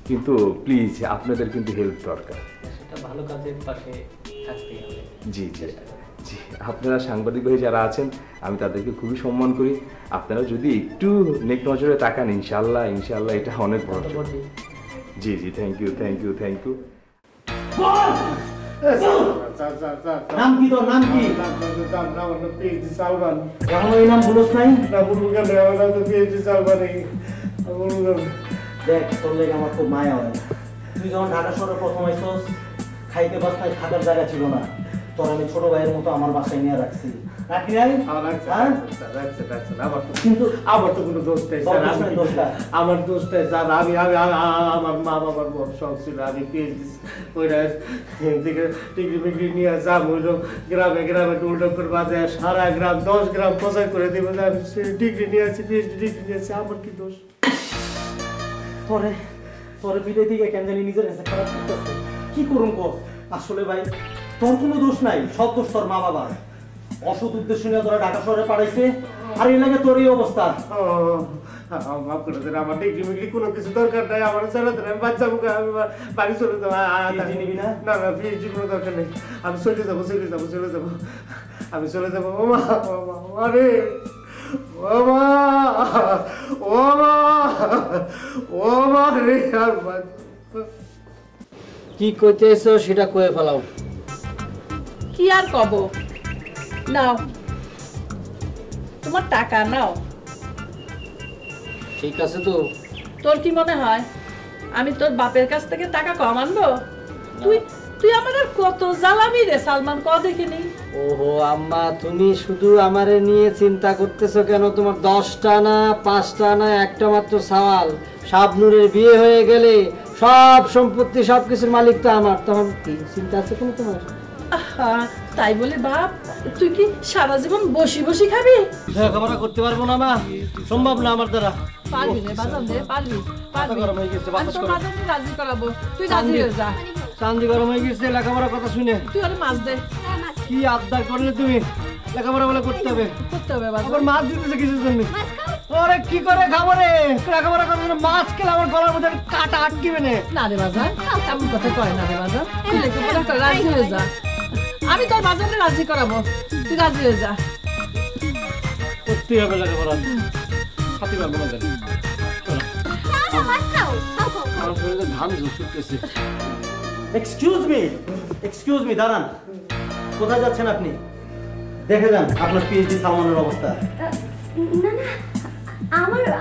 [SPEAKER 11] কিন্তু প্লিজ আপনাদের কিন্তু হেল্প দরকার।
[SPEAKER 13] সেটা ভালো কাজের পাশে থাকতেই হবে।
[SPEAKER 11] জি, আপনারা সাংবাদিক ভাই যারা আছেন আমি তাদেরকে খুবই সম্মান করি। আপনারা যদি একটু নেক নজরে তাকান, ইনশাল্লাহ এটা অনেক বড়। জি থ্যাংক ইউ।
[SPEAKER 12] নাম কি তোর? নাম কি? এই নাম ভুলস নাই? দেখ, তোর লেগে আমার খুব মায়া হয়। তুই যখন ঢাকা শহরে প্রথম আইসস, খাইতে বাসায় থাকার জায়গা ছিল না, তোর আমি ছোট ভাইয়ের মতো আমার বাসায় নিয়ে রাখছি।
[SPEAKER 2] কিন্তু আমার তো কোনো দোষ নেই স্যার, আমার দোষ নেই স্যার। আমি আমার মা বাবার বড় শখ ছিল, আমি ডিগ্রি নিয়ে যাম হইলো গ্রামে টুলটক করে বাজে সারা গ্রাম 10 গ্রাম প্রচার করে দিব যে আমি ডিগ্রি নিয়েছি, পিএইচডি ডিগ্রি নিয়েছি। আমার কি দোষ?
[SPEAKER 12] তোরে বিদায় দিকে কেন জানি নিজের কাছে খারাপ করতেছে। কি করুন কর? আসলে ভাই তোর কোনো দোষ নাই, সব দোষ তোর মা বাবার। অসৎ উদ্দেশ্য নিয়ে তোরা ঢাকা শহরে পাঠাইছে, আর এই লাগে তোর এই অবস্থা।
[SPEAKER 2] মাফ করে দেন, আমার ডিগ্রি মিগ্রি কোনো কিছু দরকার নাই, আমার ছেলে আমি বাচ্চা মুখে আমি বাড়ি চলে যাবো।
[SPEAKER 12] নিবি না?
[SPEAKER 2] না পিএইচডি কোনো দরকার নেই, আমি চলে যাবো। আমি চলে যাবো। আরে
[SPEAKER 12] কি কইতেছো সেটা কয়ে ফেলাও।
[SPEAKER 6] কি আর কব, নাও তোমার টাকা নাও।
[SPEAKER 12] ঠিক আছে তো?
[SPEAKER 6] তোর কি মনে হয় আমি তোর বাপের কাছ থেকে টাকা কম আনবো? তুই আমার আর কত জ্বালাবি রে সালমান, ক দেখিনি।
[SPEAKER 12] ওহো আম্মা, তুমি শুধু আমারে নিয়ে চিন্তা করতেছো কেন? তোমার 10টা না 5টা না একটা মাত্র সওয়াল, শাবনুরের বিয়ে হয়ে গেলে সব সম্পত্তি সবকিছুর মালিক তো আমার, তখন কি চিন্তা আছে কোনো তোমার?
[SPEAKER 6] তাই বলে বাপ তুই কি সারা জীবন বসি খাবি?
[SPEAKER 12] লেখাপড়া করতে পারবো না মা, সম্ভব না আমার দ্বারা।
[SPEAKER 6] পারবি রে বাজান রে, পারবি।
[SPEAKER 12] গরম হয়ে গেছে,
[SPEAKER 6] আমি তোর বাজানকে রাজি করাবো, তুই রাজি হয়ে যা।
[SPEAKER 12] চান্দি গরম হয়ে গেছে লেখাপড়ার কথা শুনে।
[SPEAKER 6] তুই আরে মাছ দে।
[SPEAKER 12] কি আবদার করলে তুমি? লেখাপড়া বলে করতে হবে বাজান। আবার মাছ দিতেছে কিছুর জন্য। ওরে কি করে খাবো রে? লেখাপড়া করার জন্য মাছ খেলে আমার গলার মধ্যে কাটা আটকিবে
[SPEAKER 6] না রে বাজান, এমন কথা কয় না রে বাজান। তুই লেখাপড়া কর, রাজি হয়ে যা। আমি তোর বাজানকে রাজি করাবো, তুই রাজি হয়ে যা।
[SPEAKER 12] করতে হবে লেখাপড়া, হাতে পারবো না জানি। আমার শরীরে ধান ঝুঁকতেছে। এক্সকিউজ মি, দাঁড়ান। কোথায় যাচ্ছেন আপনি? দেখে যান আপনার পিএইচডি সালমানের অবস্থা।
[SPEAKER 8] না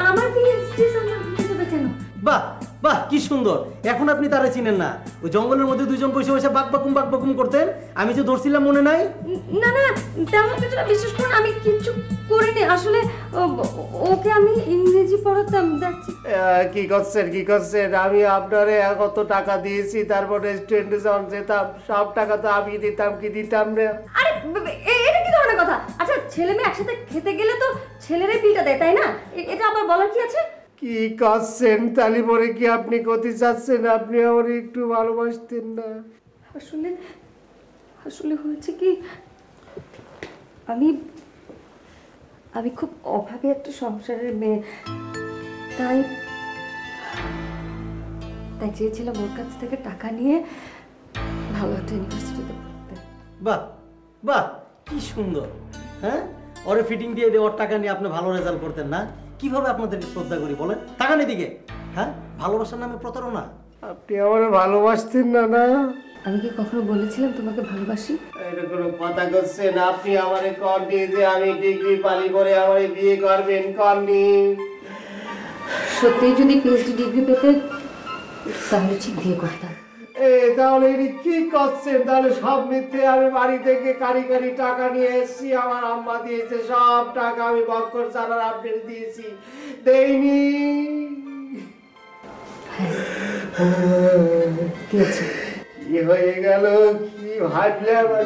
[SPEAKER 8] আমার পিএইচডি সালমান কিছু কেন?
[SPEAKER 12] বাহ, বাহ কি সুন্দর। এখন আপনি তারা চিনেন না? ওই জঙ্গলের মধ্যে দুইজন বসে বসে বাক বাকুম করতেন, আমি যে ধরছিলাম মনে নাই?
[SPEAKER 8] না না তেমন কিছু না, বিশেষ করে আমি কিচ্ছু করিনি আসলে। ওকে আমি ইংরেজি পড়াতাম।
[SPEAKER 2] কি করছেন? আমি আপনারে কত টাকা দিয়েছি, তারপরে স্টুডেন্টে যখন যেতাম সব টাকা তো আমি দিতাম, কি দিতাম না?
[SPEAKER 8] আরে এটা কি ধরনের কথা? আচ্ছা ছেলে মেয়ে একসাথে খেতে গেলে তো ছেলেরাই বিলটা দেয়, তাই না? এটা আবার বলার কি আছে?
[SPEAKER 2] কি করছেন তালি পরে? কি আপনি কতি চাচ্ছেন? আপনি আমার একটু ভালোবাসতেন না?
[SPEAKER 8] আসলে হয়েছে কি, আমি খুব অভাবে একটা সংসারের মেয়ে, তাই চেয়েছিলাম ওর কাছ থেকে টাকা নিয়ে ভালো একটা ইউনিভার্সিটিতে পড়তে।
[SPEAKER 12] বাহ বাহ কি সুন্দর। হ্যাঁ, ওরে ফিটিং দিয়ে ওর টাকা নিয়ে আপনি ভালো রেজাল্ট করতেন না? কিভাবে আপনাদেরকে শ্রদ্ধা করি বলেন? টাকা নেই দিকে। হ্যাঁ, ভালোবাসার নামে প্রতারণা।
[SPEAKER 2] আপনি আমার ভালোবাসতেন না? না
[SPEAKER 8] আমি কি কখনো বলেছিলাম তোমাকে ভালোবাসি?
[SPEAKER 2] এরকম কথা করছেন আপনি। আমারে কননি যে আমি ডিগ্রি পালি পরে আমারে বিয়ে করবেন, কননি।
[SPEAKER 8] সত্যি যদি পিএইচডি ডিগ্রি পেতে তাহলে ঠিক বিয়ে করতাম।
[SPEAKER 2] তাহলে কি করছেন? তাহলে সব মিথ্যে। আমি বাড়ি থেকে কারি টাকা নিয়ে এসেছি, আমার আম্মা দিয়েছে সব টাকা, আমি বক্কর চালার আপডেট দিয়েছি, দেইনি। কি হয়ে গেল? কি ভাবলে আমার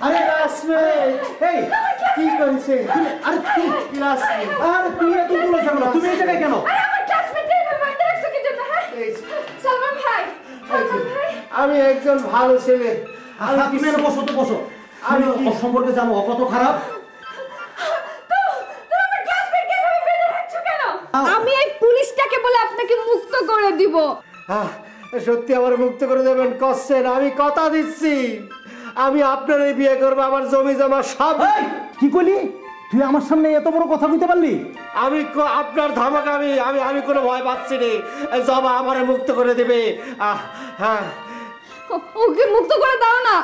[SPEAKER 2] আরে ক্লাসমেট, এই কি কইছে? আরে তুই ক্লাসমেট, আরে তুই এত বলে কেন? তুমি এই জায়গায় কেন? আমি একজন ভালো ছেলে।
[SPEAKER 12] বসো। আমি ওর সম্পর্কে জানো ও কত খারাপ?
[SPEAKER 7] আমি এই পুলিশটাকে বলে আপনাকে মুক্ত করে দিব।
[SPEAKER 2] সত্যি আমার মুক্ত করে দেবেন? করছেন? আমি কথা দিচ্ছি আমি আপনারই বিয়ে করবো, আমার জমি জমা সব।
[SPEAKER 12] কি কইলি তুই? আমার সামনে এত বড় কথা কইতে পারলি?
[SPEAKER 2] আমি আপনার ধমক আমি কোনো ভয় পাচ্ছি না। জমা আমারে মুক্ত করে দেবে। হ্যাঁ,
[SPEAKER 7] ওকে মুক্ত করে দাও না।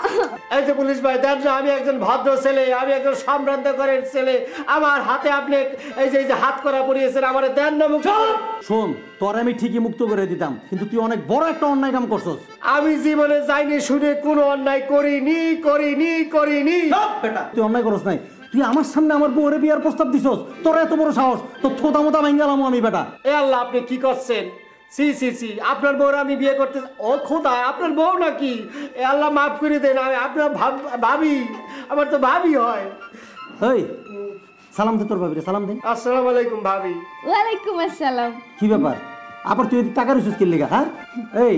[SPEAKER 2] এই যে পুলিশ ভাই, দেন না, আমি একজন ভদ্র ছেলে, আমি একজন সম্ভ্রান্ত ঘরের ছেলে। আমার হাতে আপনি এই যে হাত করা পড়িয়েছেন, আমার দেন না মুক্ত।
[SPEAKER 12] শোন, তোর আমি ঠিকই মুক্ত করে দিতাম, কিন্তু তুই অনেক বড় একটা অন্যায় কাম করছস।
[SPEAKER 2] আমি জীবনে যাইনি শুনে কোনো অন্যায় করিনি।
[SPEAKER 12] বেটা তুই অন্যায় করস নাই। তুই আমার সামনে আমার বউরে বিয়ার প্রস্তাব দিছস। তোর এত বড় সাহস? তোর থোতা মোতা ভাঙ্গালাম আমি বেটা।
[SPEAKER 2] এ আল্লাহ, আপনি কি করছেন? সি আপনার বউর আমি বিয়ে করতে? ও খোদা, আপনার বউ নাকি? এ আল্লাহ মাফ করে দেন, আমি আপনার ভাবি, আমার তো ভাবি হয়।
[SPEAKER 12] এই সালাম দে তোর ভাবিরে, সালাম দে।
[SPEAKER 2] আসসালামু আলাইকুম ভাবি।
[SPEAKER 7] ওয়ালাইকুম আসসালাম।
[SPEAKER 12] কি ব্যাপার? আবার তুই টাকা রিসুস কি লাগা? হ্যাঁ, এই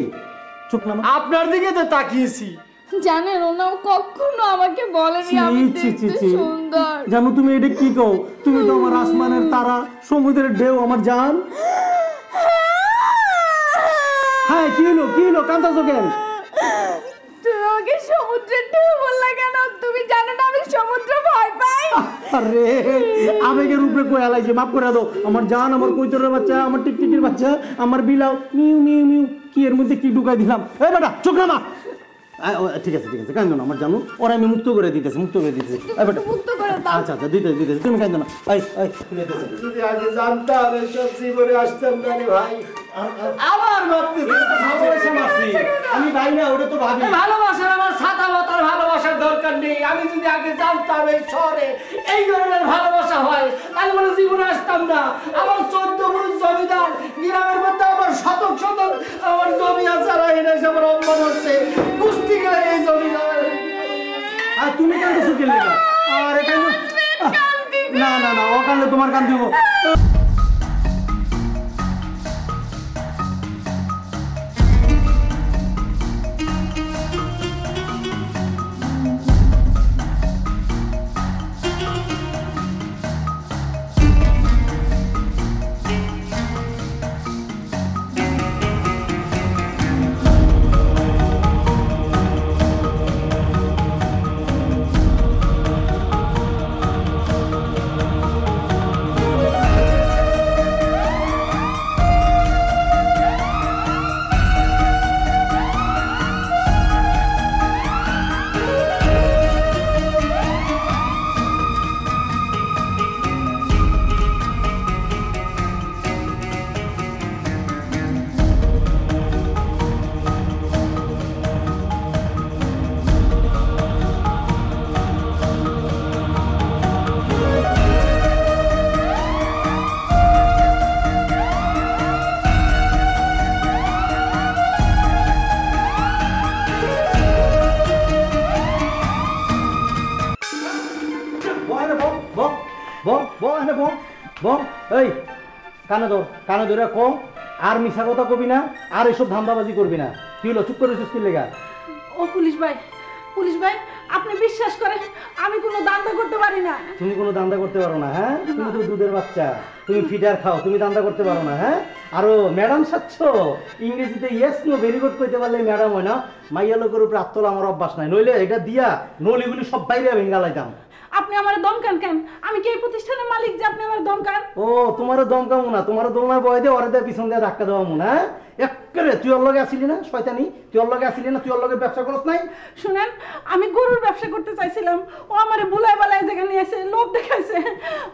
[SPEAKER 12] চোখ নামা।
[SPEAKER 2] আপনার দিকে তো তাকিয়েছি।
[SPEAKER 7] জানেন ওনাও কখনো আমাকে বলেনি আমি দেখতে সুন্দর।
[SPEAKER 12] জানো তুমি এটা কি কও? তুমি তো আমার আসমানের তারা, সমুদ্রের ঢেউ, আমার জান। হ্যাঁ, কি হলো কান্দাছো কেন?
[SPEAKER 7] তুমি আমাকে সমুদ্রের ঢেউ বললা কেন? তুমি জানো না আমি সমুদ্র ভয় পাই।
[SPEAKER 12] আরে আবেগের উপরে কই আলাইছে, মাফ করে দাও আমার জান, আমার কৈতরের বাচ্চা, আমার টিকটিকির বাচ্চা, আমার বিলাও মিউ মিউ মিউ। কি এর মধ্যে কি ঢুকাই দিলাম? এই বেটা চোখ নামা। ঠিক আছে কান্দো না আমার জানো, ওরা আমি মুক্ত করে দিতেছি। আচ্ছা দিতেছি, তুমি কান্দো না।
[SPEAKER 2] যদি আগে জানতাম এসব জীবনে আসতাম না রে ভাই। আবার
[SPEAKER 12] আমি ভাই না, ওটা তো ভাবি।
[SPEAKER 2] ভালোবাসার আমার সাদা মাতার ভালোবাসার দরকার নেই। আমি যদি আগে জানতাম এই শহরে এই ধরনের ভালোবাসা হয়, তাহলে বলে জীবনে আসতাম না। আমার 14 পুরুষ জমিদার, গ্রামের মধ্যে আমার শতক আমার জমি আছে, আর এনে আমার অম্মান হচ্ছে। কুস্তি গেলে এই জমিদার।
[SPEAKER 12] আর তুমি কান্দছো কেন? আরে না ও কান্দলে তোমার কান দিব। বল এই কানে ধরে কম আর মিছা কথা কবি না আর এসব ধান্দাবাজি করবি না তুই হলো চুপ করে কি লেগা
[SPEAKER 6] ও পুলিশ ভাই আপনি বিশ্বাস করেন আমি কোনো দান্দা করতে পারি না।
[SPEAKER 12] তুমি কোনো দান্দা করতে পারো না? হ্যাঁ, তুমি তো দুধের বাচ্চা, তুমি ফিডার খাও, তুমি দান্দা করতে পারো না? হ্যাঁ, আরো ম্যাডাম সাচ্ছ ইংরেজিতে ইয়েস নো ভেরি গুড কইতে পারলে ম্যাডাম হয় না। মাইয়া লোকের উপরে আত্মলা আমার অভ্যাস নাই, নইলে এটা দিয়া নলিগুলি সব বাইরে ভেঙ্গা লাইতাম।
[SPEAKER 6] আপনি আমার দমকান কেন? আমি কি এই প্রতিষ্ঠানের মালিক যে আপনি আমার দমকান?
[SPEAKER 12] ও তোমারও দমকামু না, তোমারও দোলনায় বয় দিয়ে ওরে পিছন দিয়ে ধাক্কা দেওয়া না। একেবারে তুই ওর লগে আসিলি না শয়তানি, তুই ওর লগে আসিলি না, তুই ওর লগে ব্যবসা করছ নাই?
[SPEAKER 6] শুনেন, আমি গরুর ব্যবসা করতে চাইছিলাম, ও আমারে বুলাই বালাই জায়গা নিয়ে এসে লোভ দেখাইছে।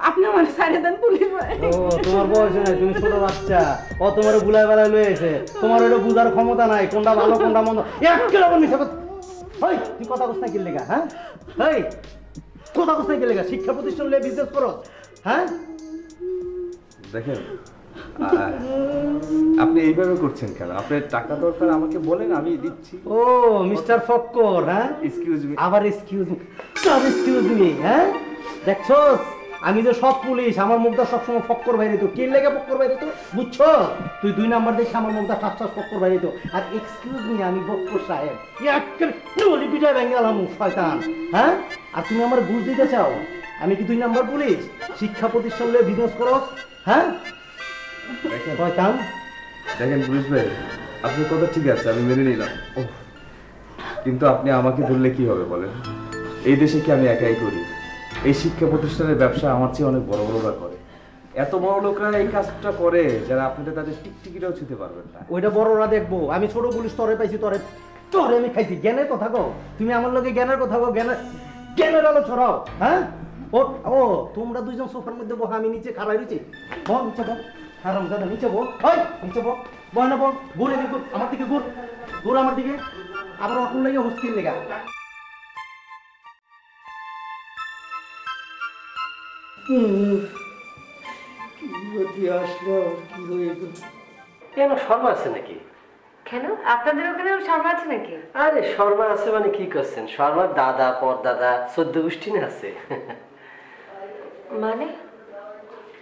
[SPEAKER 6] আপনি আমার ছাড়ে দেন পুলিশ ভাই।
[SPEAKER 12] ও তোমার বয়স নাই, তুমি ছোট বাচ্চা, ও তোমার বুলাই বালাই লয়ে এসে, তোমার ওটা বুঝার ক্ষমতা নাই কোনটা ভালো কোনটা মন্দ। একেবারে মিছা কথা। হেই, তুই কথা কস না কি লেগা? হ্যাঁ, হেই কথা কস না কি লেগা? শিক্ষা প্রতিষ্ঠান লয়ে বিজনেস করো? হ্যাঁ,
[SPEAKER 11] দেখেন আপনি এইভাবে করছেন কেন? আপনার টাকা দরকার আমাকে বলেন, আমি দিচ্ছি।
[SPEAKER 12] ও মিস্টার ফক্কর, হ্যাঁ,
[SPEAKER 11] এক্সকিউজ মি,
[SPEAKER 12] আবার এক্সকিউজ মি, সব এক্সকিউজ মি। হ্যাঁ, দেখছস আমি যে সব পুলিশ, আমার মুখটা সবসময় ফক্কর বাইরে তো। কি লেগে ফক্কর বাইরে তো বুঝছো? তুই 2 নাম্বার দেখে আমার মুখটা ঠাস ঠাস ফক্কর বাইরে তো। আর এক্সকিউজ মি, আমি ফক্কর সাহেব, একেবারে পিঠা ভেঙ্গালাম শয়তান। হ্যাঁ, আর তুমি আমার বুঝ দিতে চাও আমি কি 2 নাম্বার পুলিশ? শিক্ষা প্রতিষ্ঠান লয়ে বিজনেস করো? হ্যাঁ,
[SPEAKER 11] দেখেন পুলিশ ভাই, আপনার কথা ঠিক আছে, আমি মেনে নিলাম। কিন্তু আপনি আমাকে ধরলে কি হবে বলেন? এই দেশে কি আমি একাই করি? এই শিক্ষা প্রতিষ্ঠানের ব্যবসা আমার চেয়ে অনেক বড় বড়রা করে। এত বড় লোকরা এই কাজটা করে যারা আপনাদের তাদের টিকটিকিটাও ছুঁতে পারবেন না।
[SPEAKER 12] ওইটা বড়রা দেখবো, আমি ছোট পুলিশ তরে পাইছি, তরে আমি খাইছি। জ্ঞানের কথা কও তুমি, আমার লগে জ্ঞানের কথা কও, জ্ঞানের আলো ছড়াও। হ্যাঁ, ও তোমরা দুইজন সোফার মধ্যে বসে, আমি নিচে খাড়াই রয়েছি। বল নিচে বল, হারাম দাদা নিচে বল, ওই নিচে বল, বল না বল, ঘুরে দিকে আমার দিকে, ঘুর আমার দিকে। আবার অটল লেগে হস্কিল লেগা।
[SPEAKER 14] কেন শর্মা আছে নাকি?
[SPEAKER 8] কেন আপনাদের ওখানেও শর্মা আছে নাকি?
[SPEAKER 14] আরে শর্মা আছে মানে কি করছেন? শর্মার দাদা পরদাদা 14 গোষ্ঠী না আছে।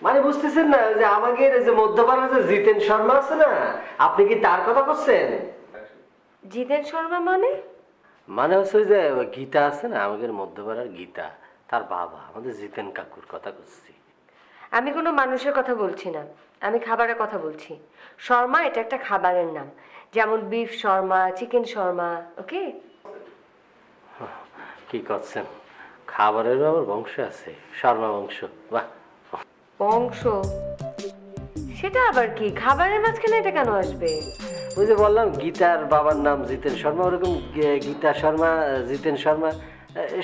[SPEAKER 14] মানে বুঝতেছেন না যে আমাদের যে মধ্যপাড়ার যে জিতেন শর্মা আছে না, আপনি কি তার কথা বলছেন?
[SPEAKER 8] জিতেন শর্মা
[SPEAKER 14] মানে হচ্ছে যে গীতা আছে না, আমাদের মধ্যপাড়ার গীতা, তার বাবা আমাদের জিতেন কাকুর কথা বলছি।
[SPEAKER 8] আমি কোনো মানুষের কথা বলছি না, আমি খাবারের কথা বলছি। শর্মা এটা একটা খাবারের নাম, যেমন বিফ শর্মা, চিকেন শর্মা। ওকে,
[SPEAKER 14] কি করছেন? খাবারেরও আবার বংশ আছে, শর্মা বংশ। বাহ,
[SPEAKER 8] বংশ সেটা আবার কি? খাবারের মাঝখানে এটা কেন আসবে?
[SPEAKER 14] ওই যে বললাম গীতার বাবার নাম জিতেন শর্মা, ওরকম গীতা শর্মা, জিতেন শর্মা,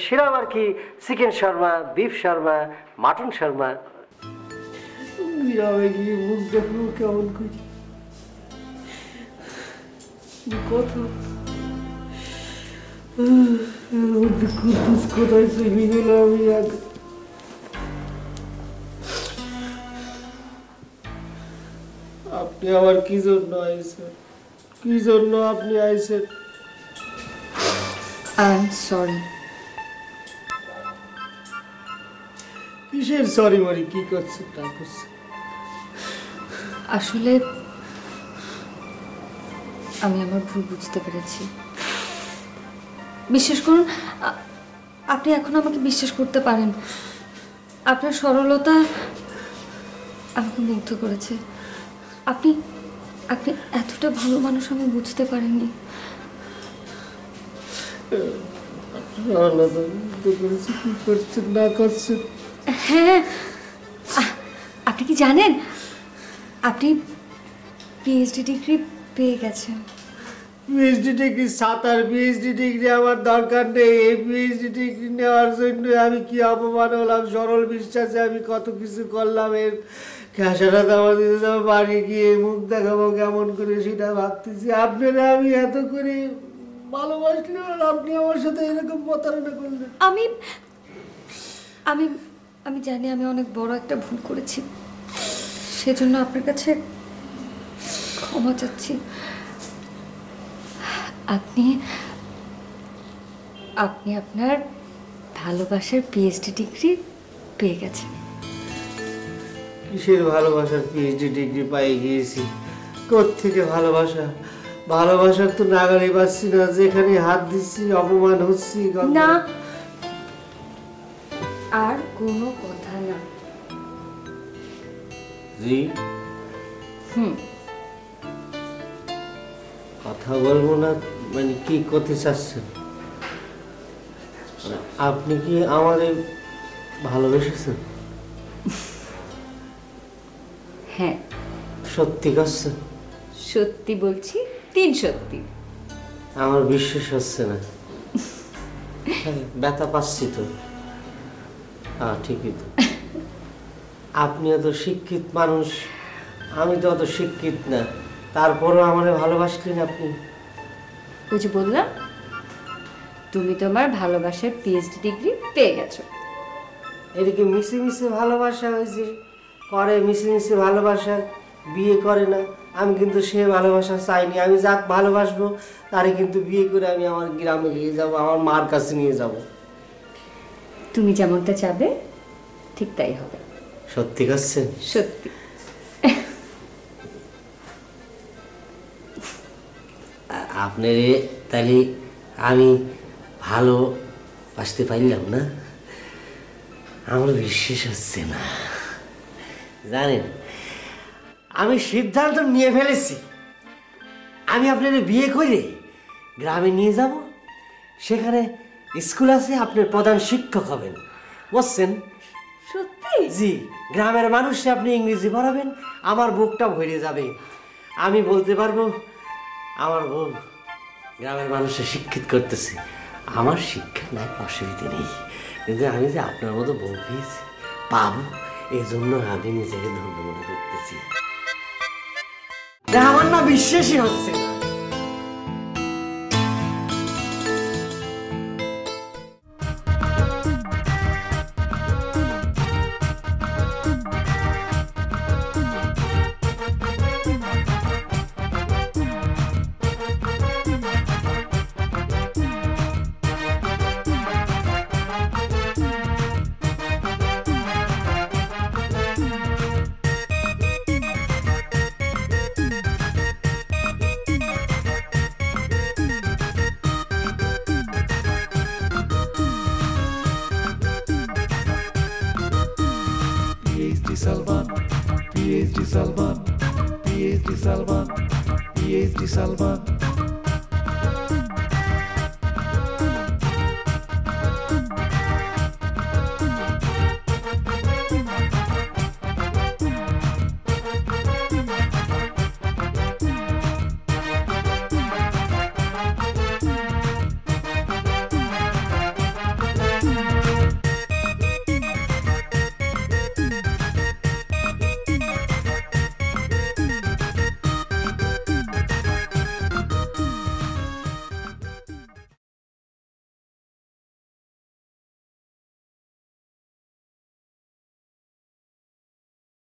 [SPEAKER 14] সেরকম আর কি। Chicken Sharma, beef Sharma, mutton Sharma.
[SPEAKER 2] গ্রামে গিয়ে মুখ দেখবো কেমন করি কথা, কোথায় চলে গেল আমি আগে। আপনি আবার কি জন্য আইছেন? কি জন্য আপনি আইছেন?
[SPEAKER 7] I am sorry.
[SPEAKER 2] কিসের সরি মরি? কি করছেন না করছেন?
[SPEAKER 7] আসলে আমি আমার ভুল বুঝতে পেরেছি। বিশ্বাস করুন, আপনি এখন আমাকে বিশ্বাস করতে পারেন। আপনার সরলতা আমাকে মুগ্ধ করেছে। আপনি আপনি এতটা ভালো মানুষ আমি বুঝতে পারিনি।
[SPEAKER 2] কি করছেন না করছেন?
[SPEAKER 7] হ্যাঁ, আপনি কি জানেন আপনি পিএইচডি ডিগ্রি পেয়ে গেছেন?
[SPEAKER 2] PhD degree? সাঁতার পিএইচডি ডিগ্রি আমার দরকার নেই। এই পিএইচডি ডিগ্রি নেওয়ার জন্য আমি কি অপমান হলাম। সরল বিশ্বাসে আমি কত কিছু করলাম। এর খেসাটা দেওয়া দিতে বাড়ি গিয়ে মুখ দেখাবো কেমন করে সেটা ভাবতেছি। আপনারা আমি এত করে ভালোবাসলে আপনি আমার সাথে এরকম প্রতারণা করলেন।
[SPEAKER 7] আমি আমি আমি জানি আমি অনেক বড় একটা ভুল করেছি, সেজন্য আপনার কাছে ক্ষমা চাচ্ছি। আপনি আপনি আপনার ভালোবাসার পিএইচডি ডিগ্রি পেয়ে গেছেন।
[SPEAKER 2] কিসের ভালোবাসার পিএইচডি ডিগ্রি পাই গিয়েছি? কোত্থেকে ভালোবাসা? ভালোবাসার তো নাগালে পাচ্ছি না, যেখানে হাত দিচ্ছি অপমান হচ্ছি।
[SPEAKER 8] না, আর কোনো কথা না।
[SPEAKER 2] জি, কথা বলবো না মানে কি করতে চাচ্ছেন? আপনি কি আমাদের ভালোবেসেছেন?
[SPEAKER 8] হ্যাঁ।
[SPEAKER 2] সত্যি করছেন?
[SPEAKER 8] সত্যি বলছি, 3 সত্যি।
[SPEAKER 2] আমার বিশ্বাস হচ্ছে না। ব্যথা পাচ্ছি তো। ঠিকই তো। আপনি এত শিক্ষিত মানুষ, আমি তো অত শিক্ষিত না, তারপরও আমারে ভালোবাসলেন আপনি।
[SPEAKER 8] ওই যে বললাম, তুমি তোমার ভালোবাসার পিএইচডি ডিগ্রি পেয়ে গেছো।
[SPEAKER 2] এটা কি মিশে মিশে ভালোবাসা হয়েছে? করে মিশে মিশে ভালোবাসা, বিয়ে করে না। আমি কিন্তু সে ভালোবাসা চাইনি। আমি যাক ভালোবাসবো তারে কিন্তু বিয়ে করে আমি আমার গ্রামে নিয়ে যাব, আমার মার কাছে নিয়ে যাব।
[SPEAKER 8] তুমি যেমনটা চাবে ঠিক তাই হবে।
[SPEAKER 2] সত্যি করছেন?
[SPEAKER 8] সত্যি।
[SPEAKER 2] আপনার তাহলে আমি ভালোবাসতে পারলাম না? আমার বিশ্বাস হচ্ছে না। জানেন, আমি সিদ্ধান্ত নিয়ে ফেলেছি, আমি আপনার বিয়ে করে গ্রামে নিয়ে যাব। সেখানে স্কুল আছে, আপনার প্রধান শিক্ষক হবেন, বুঝছেন?
[SPEAKER 8] সত্যি?
[SPEAKER 2] জি, গ্রামের মানুষে আপনি ইংরেজি পড়াবেন, আমার বুকটা ভরে যাবে। আমি বলতে পারবো আমার বউ গ্রামের মানুষের শিক্ষিত করতেছে। আমার শিক্ষা নাই, অসুবিধা নেই, কিন্তু আমি যে আপনার মতো বউ পেয়েছি, পাবো, এই জন্য আমি নিজেকে ধন্য মনে করতেছি। আমার না বিশ্বাসই হচ্ছে না।
[SPEAKER 15] PhD Salvan, PhD Salvan, PhD Salvan.